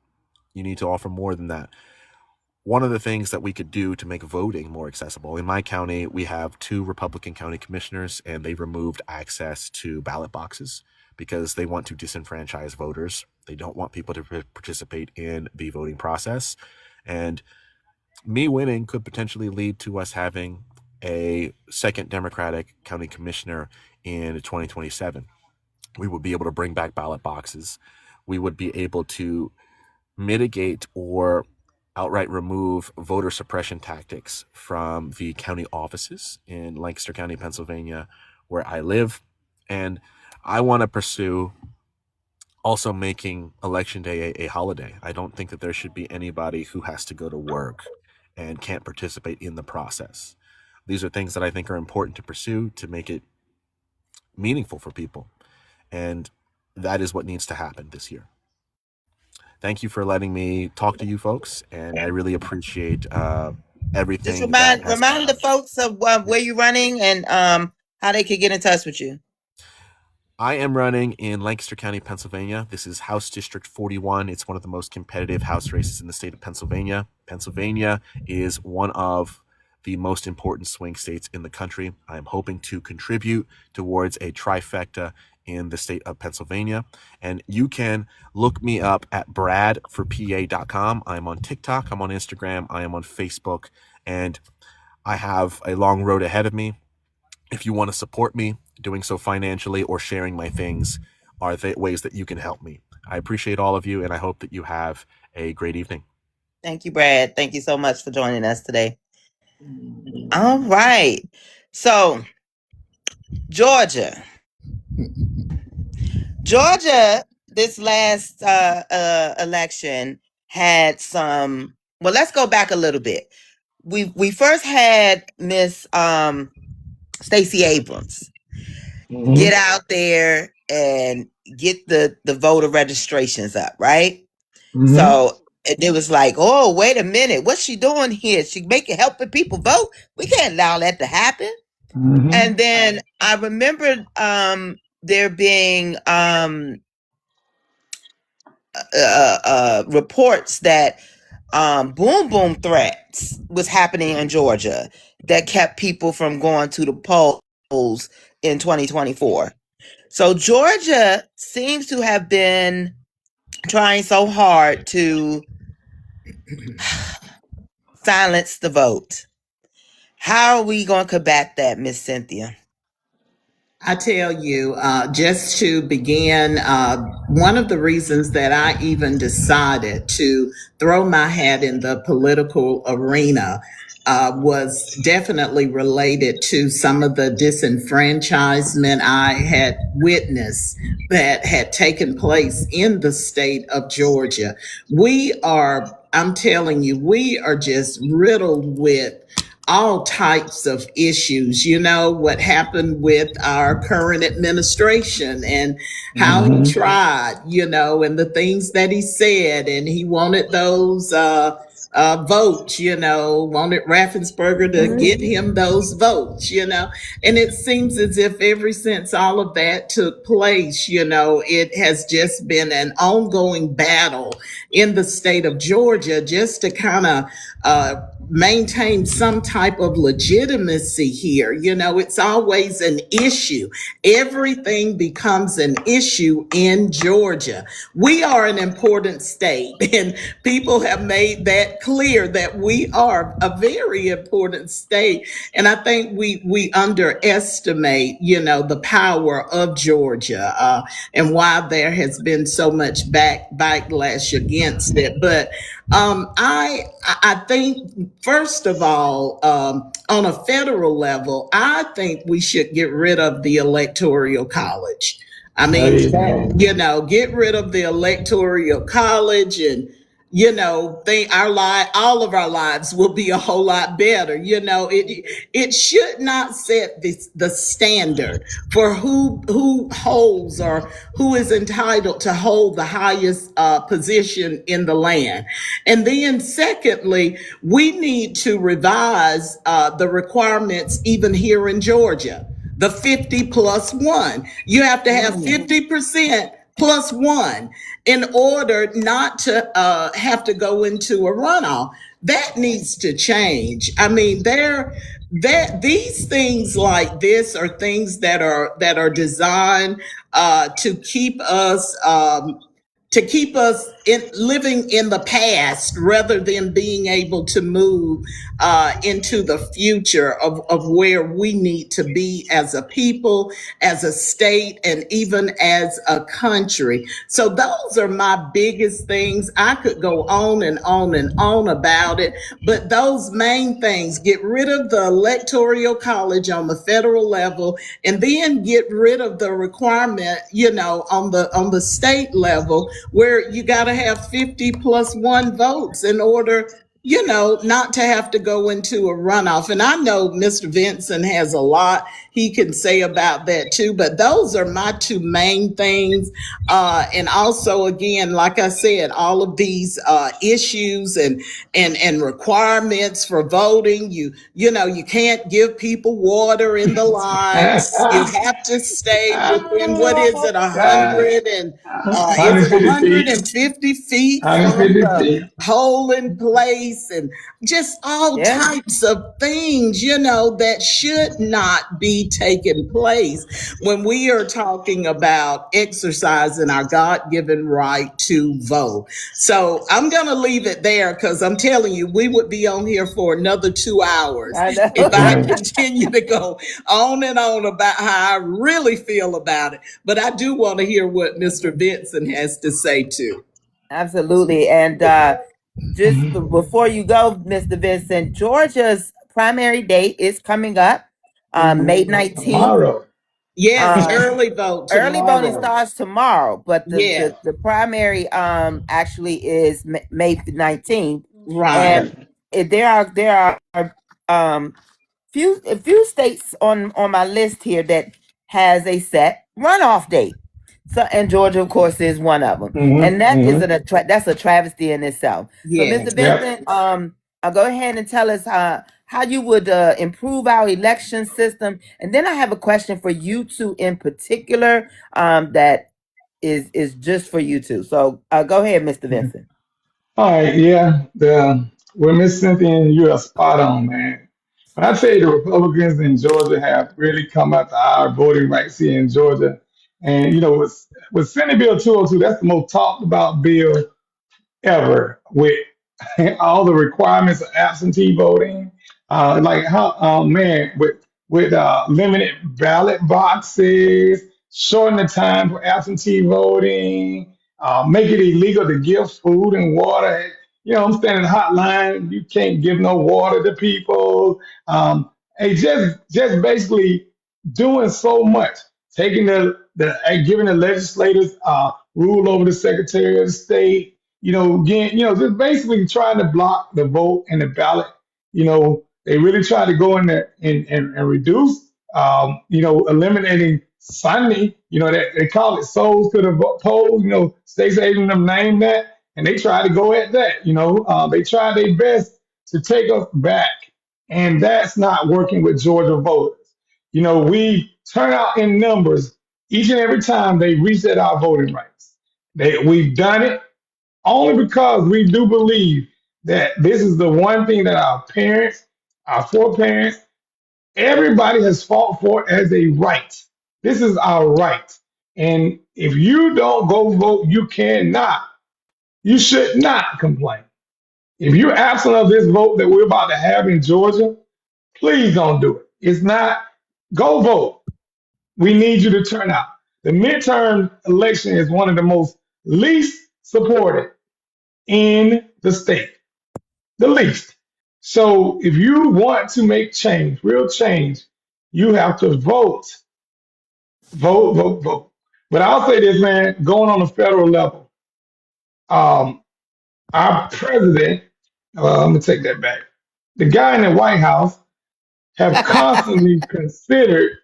One of the things that we could do to make voting more accessible, in my county, we have 2 Republican county commissioners, and they removed access to ballot boxes because they want to disenfranchise voters. They don't want people to participate in the voting process. And me winning could potentially lead to us having a second Democratic county commissioner in 2027. We would be able to bring back ballot boxes. we would be able to mitigate or outright remove voter suppression tactics from the county offices in Lancaster County, Pennsylvania, where I live. And I want to pursue also making Election Day a holiday. I don't think that there should be anybody who has to go to work and can't participate in the process. These are things that I think are important to pursue to make it meaningful for people. And that is what needs to happen this year. Thank you for letting me talk to you folks, and I really appreciate everything.
Just remind the folks of where you're running and how they can get in touch with you.
I am running in Lancaster County, Pennsylvania. This is House District 41. It's one of the most competitive House races in the state of Pennsylvania. Pennsylvania is one of the most important swing states in the country. I am hoping to contribute towards a trifecta in the state of Pennsylvania. And you can look me up at bradforpa.com. I'm on TikTok, I'm on Instagram, I am on Facebook, and I have a long road ahead of me. If you want to support me, doing so financially or sharing my things are the ways that you can help me. I appreciate all of you, and I hope that you have a great evening.
Thank you, Brad. Thank you so much for joining us today. All right. So, Georgia, this last election had some. Well, let's go back a little bit. We first had Miss Stacey Abrams get out there and get the voter registrations up, right? So it was like, oh, wait a minute, what's she doing here? She helping people vote? We can't allow that to happen. And then I remember there being reports that boom boom threats was happening in Georgia that kept people from going to the polls in 2024. So Georgia seems to have been trying so hard to silence the vote. How are we going to combat that, Miss Cynthia?
I tell you, just to begin, one of the reasons that I even decided to throw my hat in the political arena was definitely related to some of the disenfranchisement I had witnessed that had taken place in the state of Georgia. I'm telling you, we are just riddled with all types of issues. You know, what happened with our current administration and how he tried, and the things that he said, and he wanted those votes, wanted Raffensperger to get him those votes, and it seems as if ever since all of that took place, it has just been an ongoing battle in the state of Georgia just to kind of maintain some type of legitimacy here. It's always an issue. Everything becomes an issue in Georgia. We are an important state, and people have made that clear that we are a very important state. And I think we underestimate, the power of Georgia and why there has been so much backlash against it. But I think, first of all, on a federal level, I think we should get rid of the Electoral College. I mean, get rid of the Electoral College, and think all of our lives will be a whole lot better. It should not set the standard for who holds or who is entitled to hold the highest position in the land. And then secondly, we need to revise the requirements even here in Georgia. The 50+1. You have to have 50% plus one in order not to have to go into a runoff. That needs to change. I mean, these things like this are things that are designed to keep us to keep us living in the past rather than being able to move into the future of where we need to be as a people, as a state, and even as a country. So those are my biggest things. I could go on and on and on about it, but those main things: get rid of the electoral college on the federal level, and then get rid of the requirement, on the state level, where you got to have 50 plus one votes in order, not to have to go into a runoff. And I know Mr. Vincent has a lot he can say about that too, but those are my two main things. And also, again, like I said, all of these issues and requirements for voting. You can't give people water in the lines. You have to stay within, what is it, 100 and is it
150 feet.
150 feet from
150
the
feet.
polling place, and just all types of things, that should not be taking place when we are talking about exercising our God-given right to vote. So I'm going to leave it there, because I'm telling you, we would be on here for another 2 hours if I continue to go on and on about how I really feel about it. But I do want to hear what Mr. Vincent has to say too.
Absolutely. And just before you go, Mr. Vincent, Georgia's primary date is coming up, May 19th.
Tomorrow.
Yes, early vote tomorrow.
Early voting starts tomorrow, but
Yeah.
the primary actually is May 19th.
Right.
And there are few states on my list here that has a set runoff date. So, and Georgia, of course, is one of them, and that is that's a travesty in itself.
Yeah.
So, Mr. Vincent, I'll go ahead and tell us how you would improve our election system, and then I have a question for you two in particular that is just for you two. So, go ahead, Mr. Vincent.
All right, yeah. With Miss Cynthia, you are spot on, man. When I tell you the Republicans in Georgia have really come out to our voting rights here in Georgia, and with Senate Bill 202, that's the most talked about bill ever, with all the requirements of absentee voting, like how man with limited ballot boxes, shorten the time for absentee voting, make it illegal to give food and water. I'm standing in the hotline, you can't give no water to people. And just basically doing so much, taking giving the legislators rule over the Secretary of State. Again, just basically trying to block the vote and the ballot. They really try to go in there and reduce, eliminating Sunday. That they call it souls to the polls. States even them name that, and they try to go at that. They try their best to take us back, and that's not working with Georgia voters. We turn out in numbers each and every time they reset our voting rights. We've done it only because we do believe that this is the one thing that our parents, our foreparents, everybody has fought for as a right. This is our right. And if you don't go vote, you should not complain. If you're absent of this vote that we're about to have in Georgia, please don't do it. It's not, go vote. We need you to turn out. The midterm election is one of the most least supported in the state, the least. So if you want to make change, real change, you have to vote. Vote, vote, vote. But I'll say this, man, going on the federal level, our president, let me take that back. The guy in the White House have constantly considered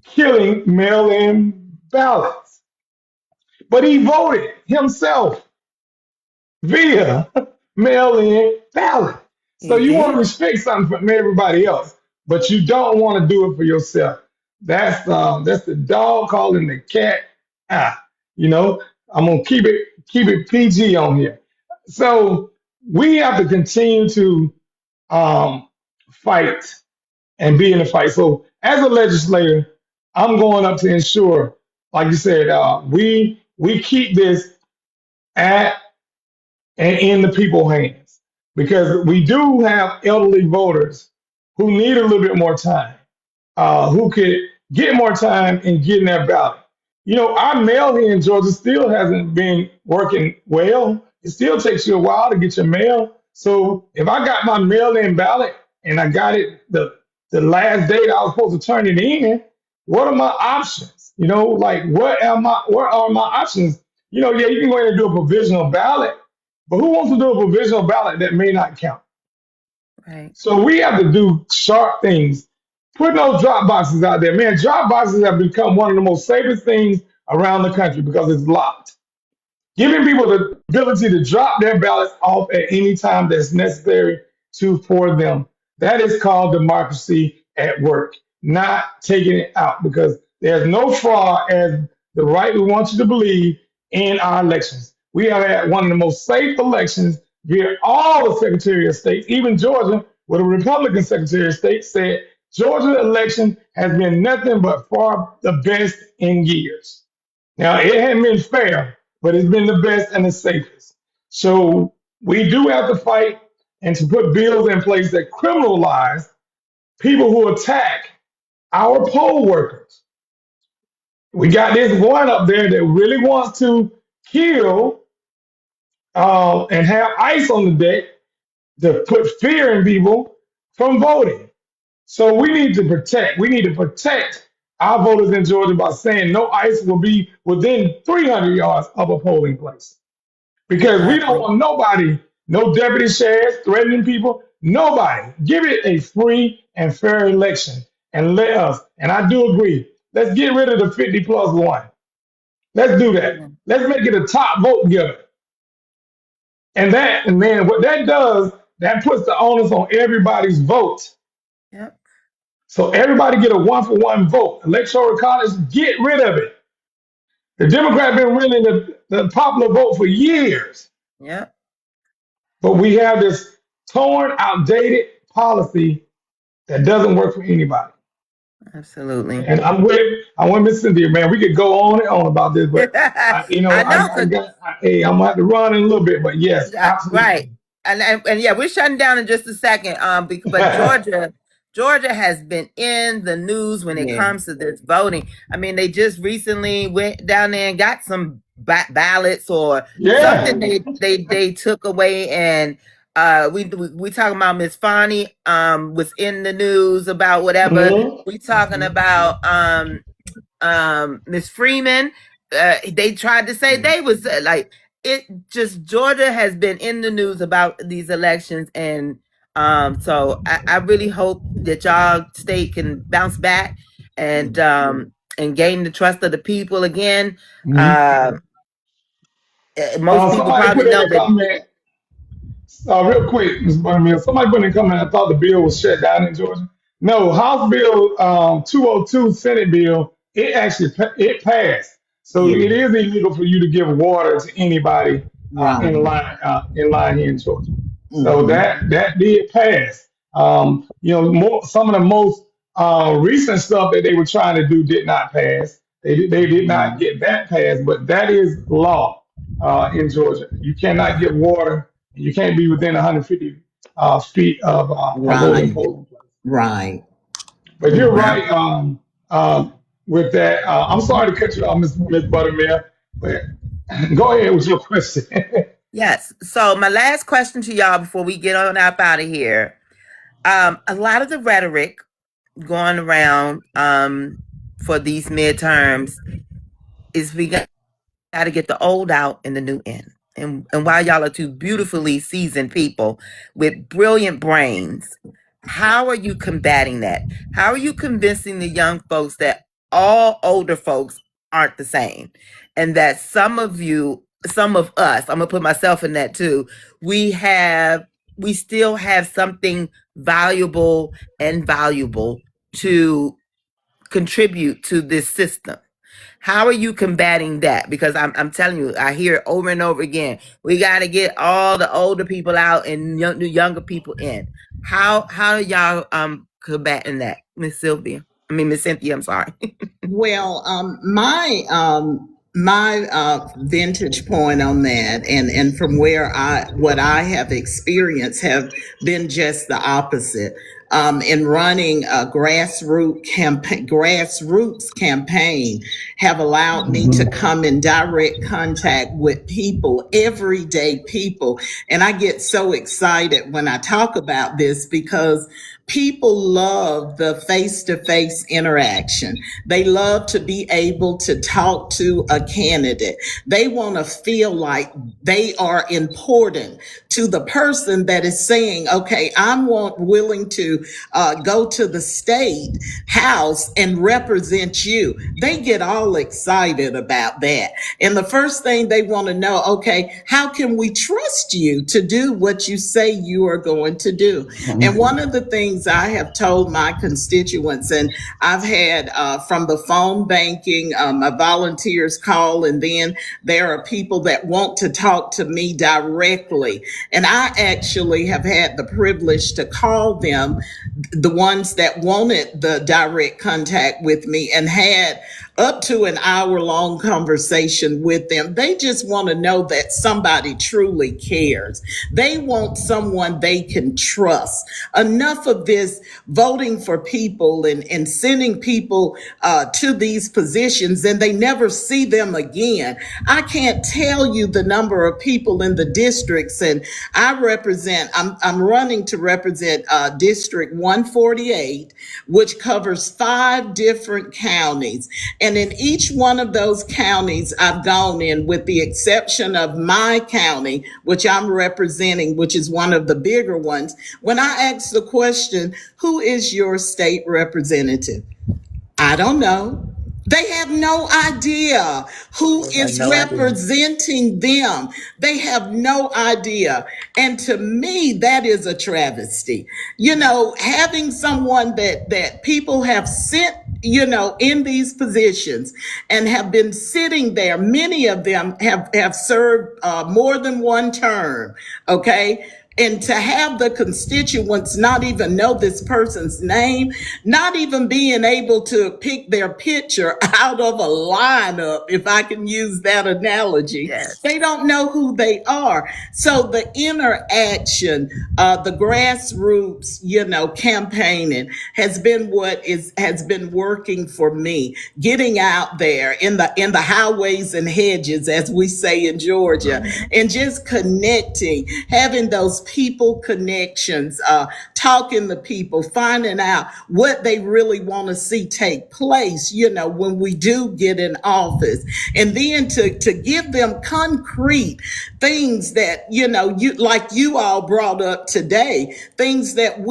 killing mail-in ballots. But he voted himself via mail-in ballot. So you want to restrict something from everybody else, but you don't want to do it for yourself. That's the dog calling the cat. I'm gonna keep it PG on here. So we have to continue to fight and be in the fight. So as a legislator, I'm going up to ensure, like you said, we keep this at and in the people's hands, because we do have elderly voters who need a little bit more time, who could get more time in getting their ballot. You know, our mail here in Georgia still hasn't been working well. It still takes you a while to get your mail. So if I got my mail-in ballot and I got it the last day that I was supposed to turn it in, what are my options? You know, like what are my options? You know, yeah, you can go ahead and do a provisional ballot, but who wants to do a provisional ballot that may not count?
Right.
So we have to do sharp things. Putting those drop boxes out there, man. Drop boxes have become one of the most safest things around the country because it's locked. Giving people the ability to drop their ballots off at any time that's necessary for them. That is called democracy at work, not taking it out, because there's no fraud, as the right would want you to believe, in our elections. We have had one of the most safe elections via all the Secretary of State, even Georgia, where the Republican Secretary of State said Georgia election has been nothing but far the best in years. Now, it hasn't been fair, but it's been the best and the safest. So we do have to fight and to put bills in place that criminalize people who attack our poll workers. We got this one up there that really wants to kill and have ice on the deck to put fear in people from voting. So we need to protect our voters in Georgia by saying no ICE will be within 300 yards of a polling place. Because we don't want nobody, no deputy sheriffs threatening people, nobody. Give it a free and fair election and let us, and I do agree, let's get rid of the 50+1. Let's do that. Let's make it a top vote getter. And then what that does, that puts the onus on everybody's vote.
Yep.
So everybody get a 1-for-1 vote. Electoral college, get rid of it. The Democrats been winning the popular vote for years.
Yep.
But we have this torn, outdated policy that doesn't work for anybody.
Absolutely.
And I'm with Miss Cynthia, man. We could go on and on about this, but I'm gonna have to run in a little bit. But yes, absolutely.
Right. And yeah, we're shutting down in just a second. But Georgia has been in the news when it comes to this voting. I mean, they just recently went down there and got some ballots or something they took away, and we talking about Miss Fani was in the news about whatever. We talking about Miss Freeman. They tried to say they was like it. Just Georgia has been in the news about these elections, and so I really hope that y'all state can bounce back and gain the trust of the people again. Most people probably know that.
Real quick, Ms. ButterMel, somebody put in a comment, I thought the bill was shut down in Georgia. No, House Bill 202, Senate bill, it passed. So it is illegal for you to give water to anybody in line here in Georgia. So that did pass. Some of the most recent stuff that they were trying to do did not pass. They did not get that passed, but that is law in Georgia. You cannot get water. You can't be within 150 feet of a voting polling place.
Right.
But you're right with that. I'm sorry to cut you off, Ms. ButterMel, but go ahead with your question.
Yes. So my last question to y'all before we get on up out of here. A lot of the rhetoric going around for these midterms is we got to get the old out and the new in. And while y'all are two beautifully seasoned people with brilliant brains, how are you combating that? How are you convincing the young folks that all older folks aren't the same? And that some of us, I'm gonna put myself in that too, we still have something valuable to contribute to this system. How are you combating that? Because I'm telling you, I hear it over and over again. We got to get all the older people out and younger people in. How are y'all combating that, Miss Cynthia? I'm sorry.
Well, my my vantage point on that, and from where what I have experienced have been just the opposite. In running a grassroots campaign have allowed me to come in direct contact with people, everyday people. And I get so excited when I talk about this because people love the face-to-face interaction. They love to be able to talk to a candidate. They want to feel like they are important to the person that is saying, okay, I'm willing to go to the state house and represent you. They get all excited about that. And the first thing they want to know, okay, how can we trust you to do what you say you are going to do? And one of the things I have told my constituents, and I've had from the phone banking, my volunteers call, and then there are people that want to talk to me directly. And I actually have had the privilege to call them, the ones that wanted the direct contact with me, and had up to an hour-long conversation with them. They just want to know that somebody truly cares. They want someone they can trust. Enough of this voting for people and sending people to these positions, and they never see them again. I can't tell you the number of people in the districts, and I'm running to represent District 148, which covers 5 different counties. And in each one of those counties I've gone in, with the exception of my county, which I'm representing, which is one of the bigger ones, when I ask the question, who is your state representative? I don't know. They have no idea who is representing them. They have no idea. And to me, that is a travesty. You know, having someone that people have sent, you know, in these positions and have been sitting there. Many of them have served more than one term. Okay. And to have the constituents not even know this person's name, not even being able to pick their picture out of a lineup, if I can use that analogy, yes. They don't know who they are. So the interaction, the grassroots, you know, campaigning has been has been working for me. Getting out there in the highways and hedges, as we say in Georgia, and just connecting, having those people connections, talking to people, finding out what they really want to see take place, you know, when we do get in office. And then to give them concrete things that, you know, you all brought up today, things that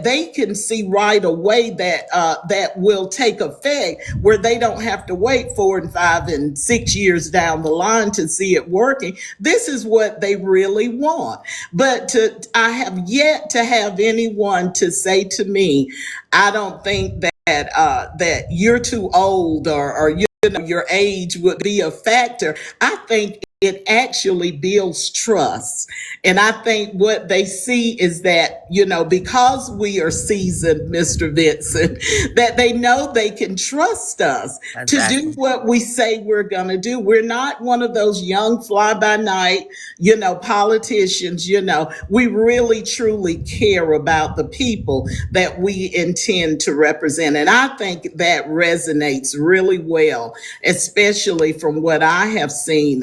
they can see right away that will take effect, where they don't have to wait 4 and 5 and 6 years down the line to see it working. This is what they really want. But I have yet to have anyone to say to me, I don't think that you're too old, or you know, your age would be a factor. I think it actually builds trust. And I think what they see is that, you know, because we are seasoned, Mr. Vincent, that they know they can trust us to do what we say we're going to do. We're not one of those young fly-by-night, you know, politicians. You know, we really, truly care about the people that we intend to represent. And I think that resonates really well, especially from what I have seen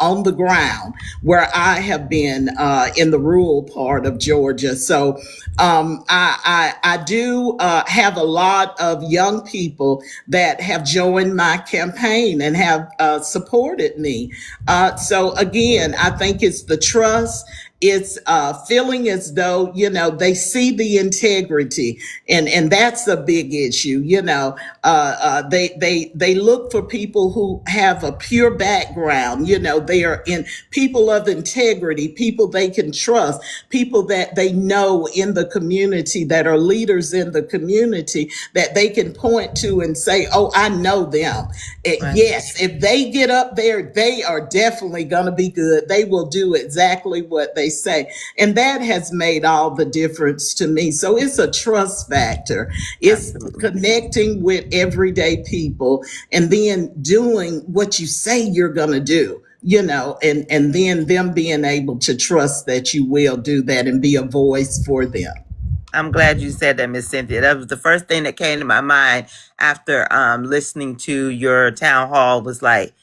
on the ground, where I have been in the rural part of Georgia. So I do have a lot of young people that have joined my campaign and have supported me. So again, I think it's the trust. It's feeling as though, you know, they see the integrity, and that's a big issue. You know, they look for people who have a pure background. You know, they are in people of integrity, people they can trust, people that they know in the community, that are leaders in the community, that they can point to and say, oh, I know them. Right. Yes, if they get up there, they are definitely going to be good. They will do exactly what they say. And that has made all the difference to me. So it's a trust factor. It's connecting with everyday people and then doing what you say you're going to do, and then them being able to trust that you will do that and be a voice for them.
I'm glad you said that, Miss Cynthia. That was the first thing that came to my mind after listening to your town hall was like,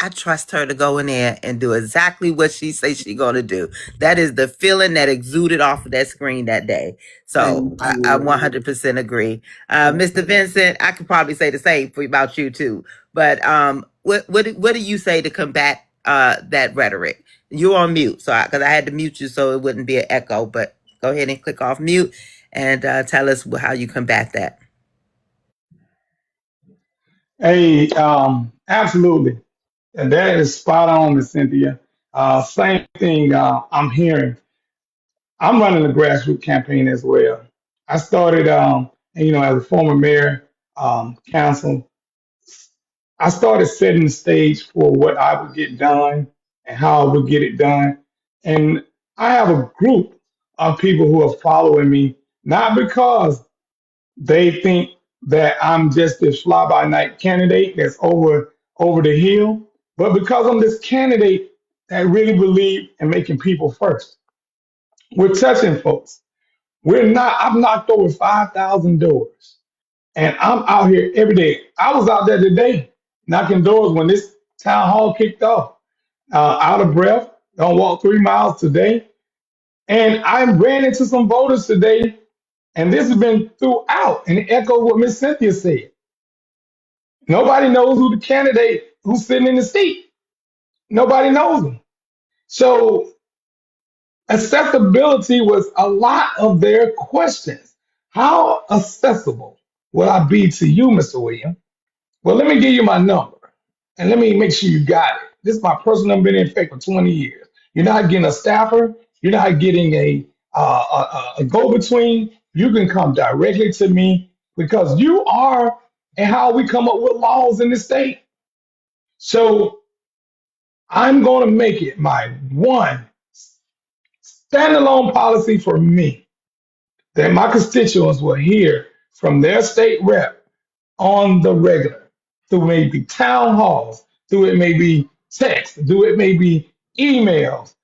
I trust her to go in there and do exactly what she says she's going to do. That is the feeling that exuded off of that screen that day. So I 100% agree. Mr. Vincent, I could probably say the same about you too. But what do you say to combat that rhetoric? You're on mute, so because I had to mute you so it wouldn't be an echo. But go ahead and click off mute and tell us how you combat that.
Hey, absolutely. And that is spot on, Miss Cynthia. Same thing I'm hearing. I'm running a grassroots campaign as well. I started, as a former mayor, council, I started setting the stage for what I would get done and how I would get it done. And I have a group of people who are following me, not because they think that I'm just this fly by night candidate that's over the hill, but because I'm this candidate that really believe in making people first. We're touching folks. I've knocked over 5,000 doors and I'm out here every day. I was out there today knocking doors when this town hall kicked off, out of breath, don't walk 3 miles today. And I ran into some voters today, and this has been throughout, and it echoes what Miss Cynthia said. Nobody knows who the candidate who's sitting in the seat. Nobody knows them. So accessibility was a lot of their questions. How accessible will I be to you, Mr. Williams? Well, let me give you my number and let me make sure you got it. This is my personal number, been in effect for 20 years. You're not getting a staffer. You're not getting a go-between. You can come directly to me because you are and how we come up with laws in this state. So I'm going to make it my one standalone policy for me that my constituents will hear from their state rep on the regular, through maybe town halls, through it may be text, through it may be emails.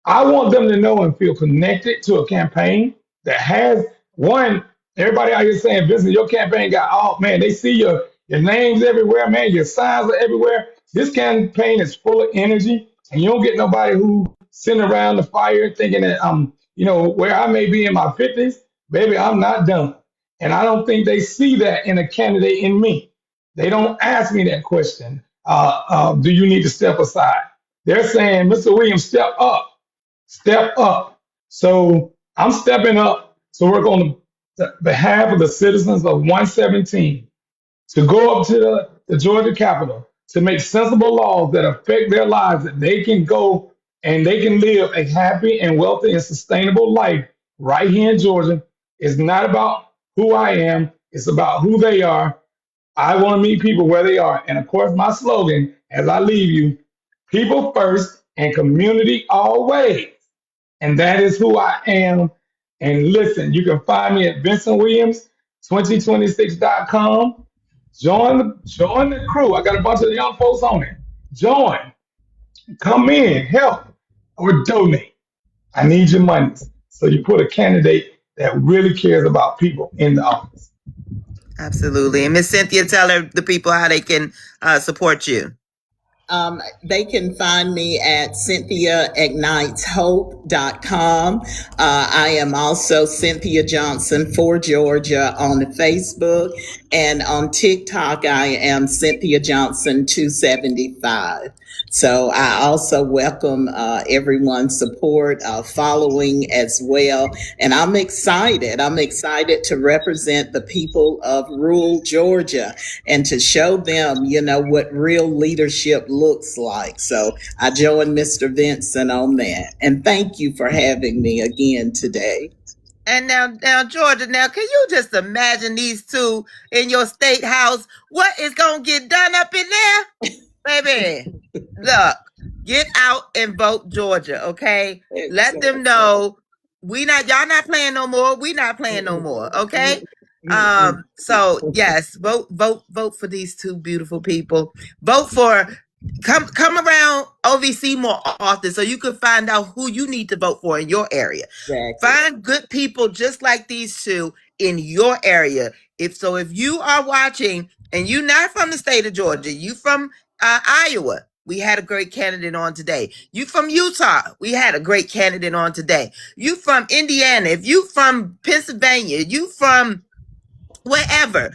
I want them to know and feel connected to a campaign that has one. Everybody out here saying, "Vincent, your campaign got oh man, they see your names everywhere, man. Your signs are everywhere." This campaign is full of energy, and you don't get nobody who sitting around the fire thinking that where I may be in my 50s, baby, I'm not done. And I don't think they see that in a candidate in me. They don't ask me that question. Do you need to step aside? They're saying, Mr. Williams, step up. Step up. So I'm stepping up to work on behalf of the citizens of 117 to go up to the Georgia Capitol to make sensible laws that affect their lives, that they can go and they can live a happy and wealthy and sustainable life right here in Georgia. It's not about who I am. It's about who they are. I want to meet people where they are. And of course, my slogan as I leave you, people first and community always. And that is who I am. And listen, you can find me at VincentWilliams2026.com. Join the crew. I got a bunch of young folks on it. Join, come in, help, or donate. I need your money. So you put a candidate that really cares about people in the office.
Absolutely. And Miss Cynthia, tell the people how they can support you.
They can find me at CynthiaIgnitesHope.com. I am also Cynthia Johnson for Georgia on Facebook, and on TikTok I am Cynthia Johnson 275. So I also welcome everyone's support, following as well. And I'm excited. I'm excited to represent the people of rural Georgia and to show them, what real leadership looks like. So I join Mr. Vincent on that. And thank you for having me again today.
And now, Georgia, can you just imagine these two in your state house? What is going to get done up in there? Baby, look, Get out and vote Georgia, okay? Let them
Exactly.
know y'all not playing no more. We not playing no more, okay? So yes, vote for these two beautiful people. Vote for come around OVC more often so you can find out who you need to vote for in your area. Exactly. Find good people just like these two in your area. If you are watching and you're not from the state of Georgia, you from Iowa, we had a great candidate on today. You from Utah, we had a great candidate on today. You from Indiana, if you from Pennsylvania, you from wherever.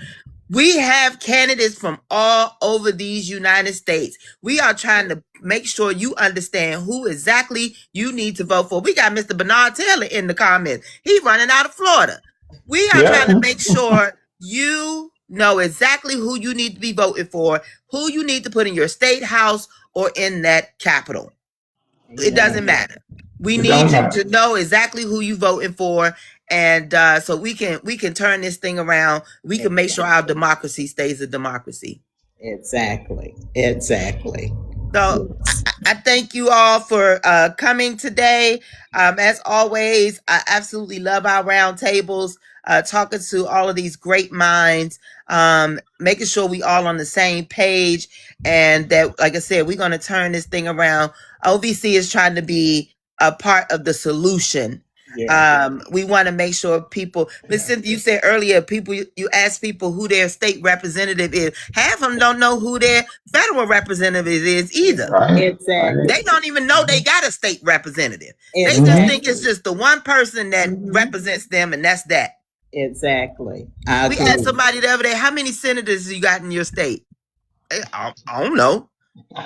We have candidates from all over these United States. We are trying to make sure you understand who exactly you need to vote for. We got Mr. Bernard Taylor in the comments. He's running out of Florida. We are trying to make sure you know exactly who you need to be voting for, who you need to put in your state house or in that capital. It doesn't matter. We need you to know exactly who you voting for, and so we can turn this thing around. We can make sure our democracy stays a democracy. Exactly. So I thank you all for coming today. As always, I absolutely love our round tables, talking to all of these great minds, making sure we all on the same page, and that, like I said, we're going to turn this thing around. OVC is trying to be a part of the solution. We want to make sure people, Ms. Cynthia, you said earlier, you ask people who their state representative is. Half of them don't know who their federal representative is either. Right. Exactly. They don't even know they got a state representative. They just think it's just the one person that represents them, and that's that. Exactly. We asked somebody the other day, how many senators you got in your state? I don't know.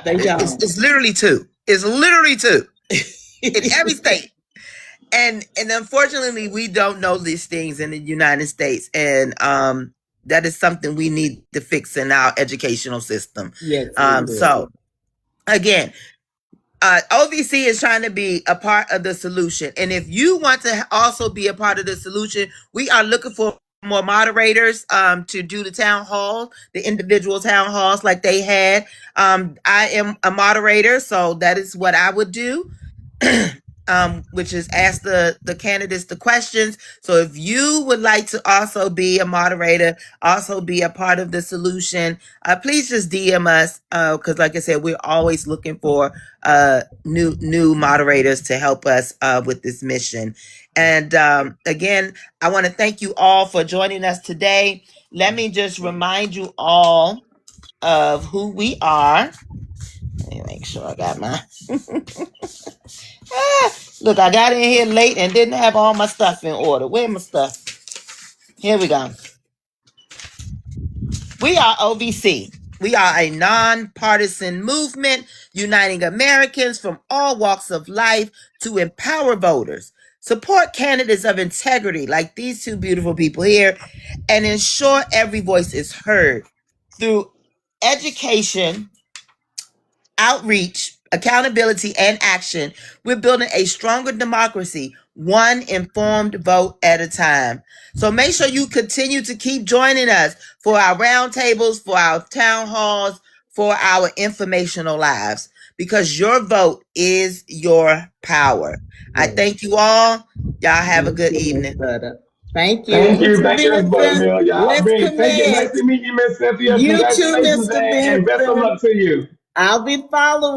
It's literally two. It's literally two in every state. And unfortunately, we don't know these things in the United States. And that is something we need to fix in our educational system. Yes. So, again, OVC is trying to be a part of the solution. And if you want to also be a part of the solution, we are looking for more moderators to do the town hall, the individual town halls like they had. I am a moderator, so that is what I would do. Which is ask the candidates the questions. So if you would like to also be a moderator, also be a part of the solution, please just DM us, because like I said, we're always looking for new moderators to help us with this mission. And again, I want to thank you all for joining us today. Let me just remind you all of who we are. Let me make sure I got my look, I got in here late and didn't have all my stuff in order. Where's my stuff? Here we go. We are OVC. We are a nonpartisan movement uniting Americans from all walks of life to empower voters, support candidates of integrity like these two beautiful people here, and ensure every voice is heard through education, outreach, accountability, and action. We're building a stronger democracy, one informed vote at a time. So make sure you continue to keep joining us for our roundtables, for our town halls, for our informational lives, because your vote is your power. I thank you all. Y'all have a good evening. Thank you.
Thank you, Ms. ButterMel. Y'all been thank you. Nice to meet you, Miss Cynthia.
You too,
Congratulations
Mr.
and best of luck to you.
I'll be following.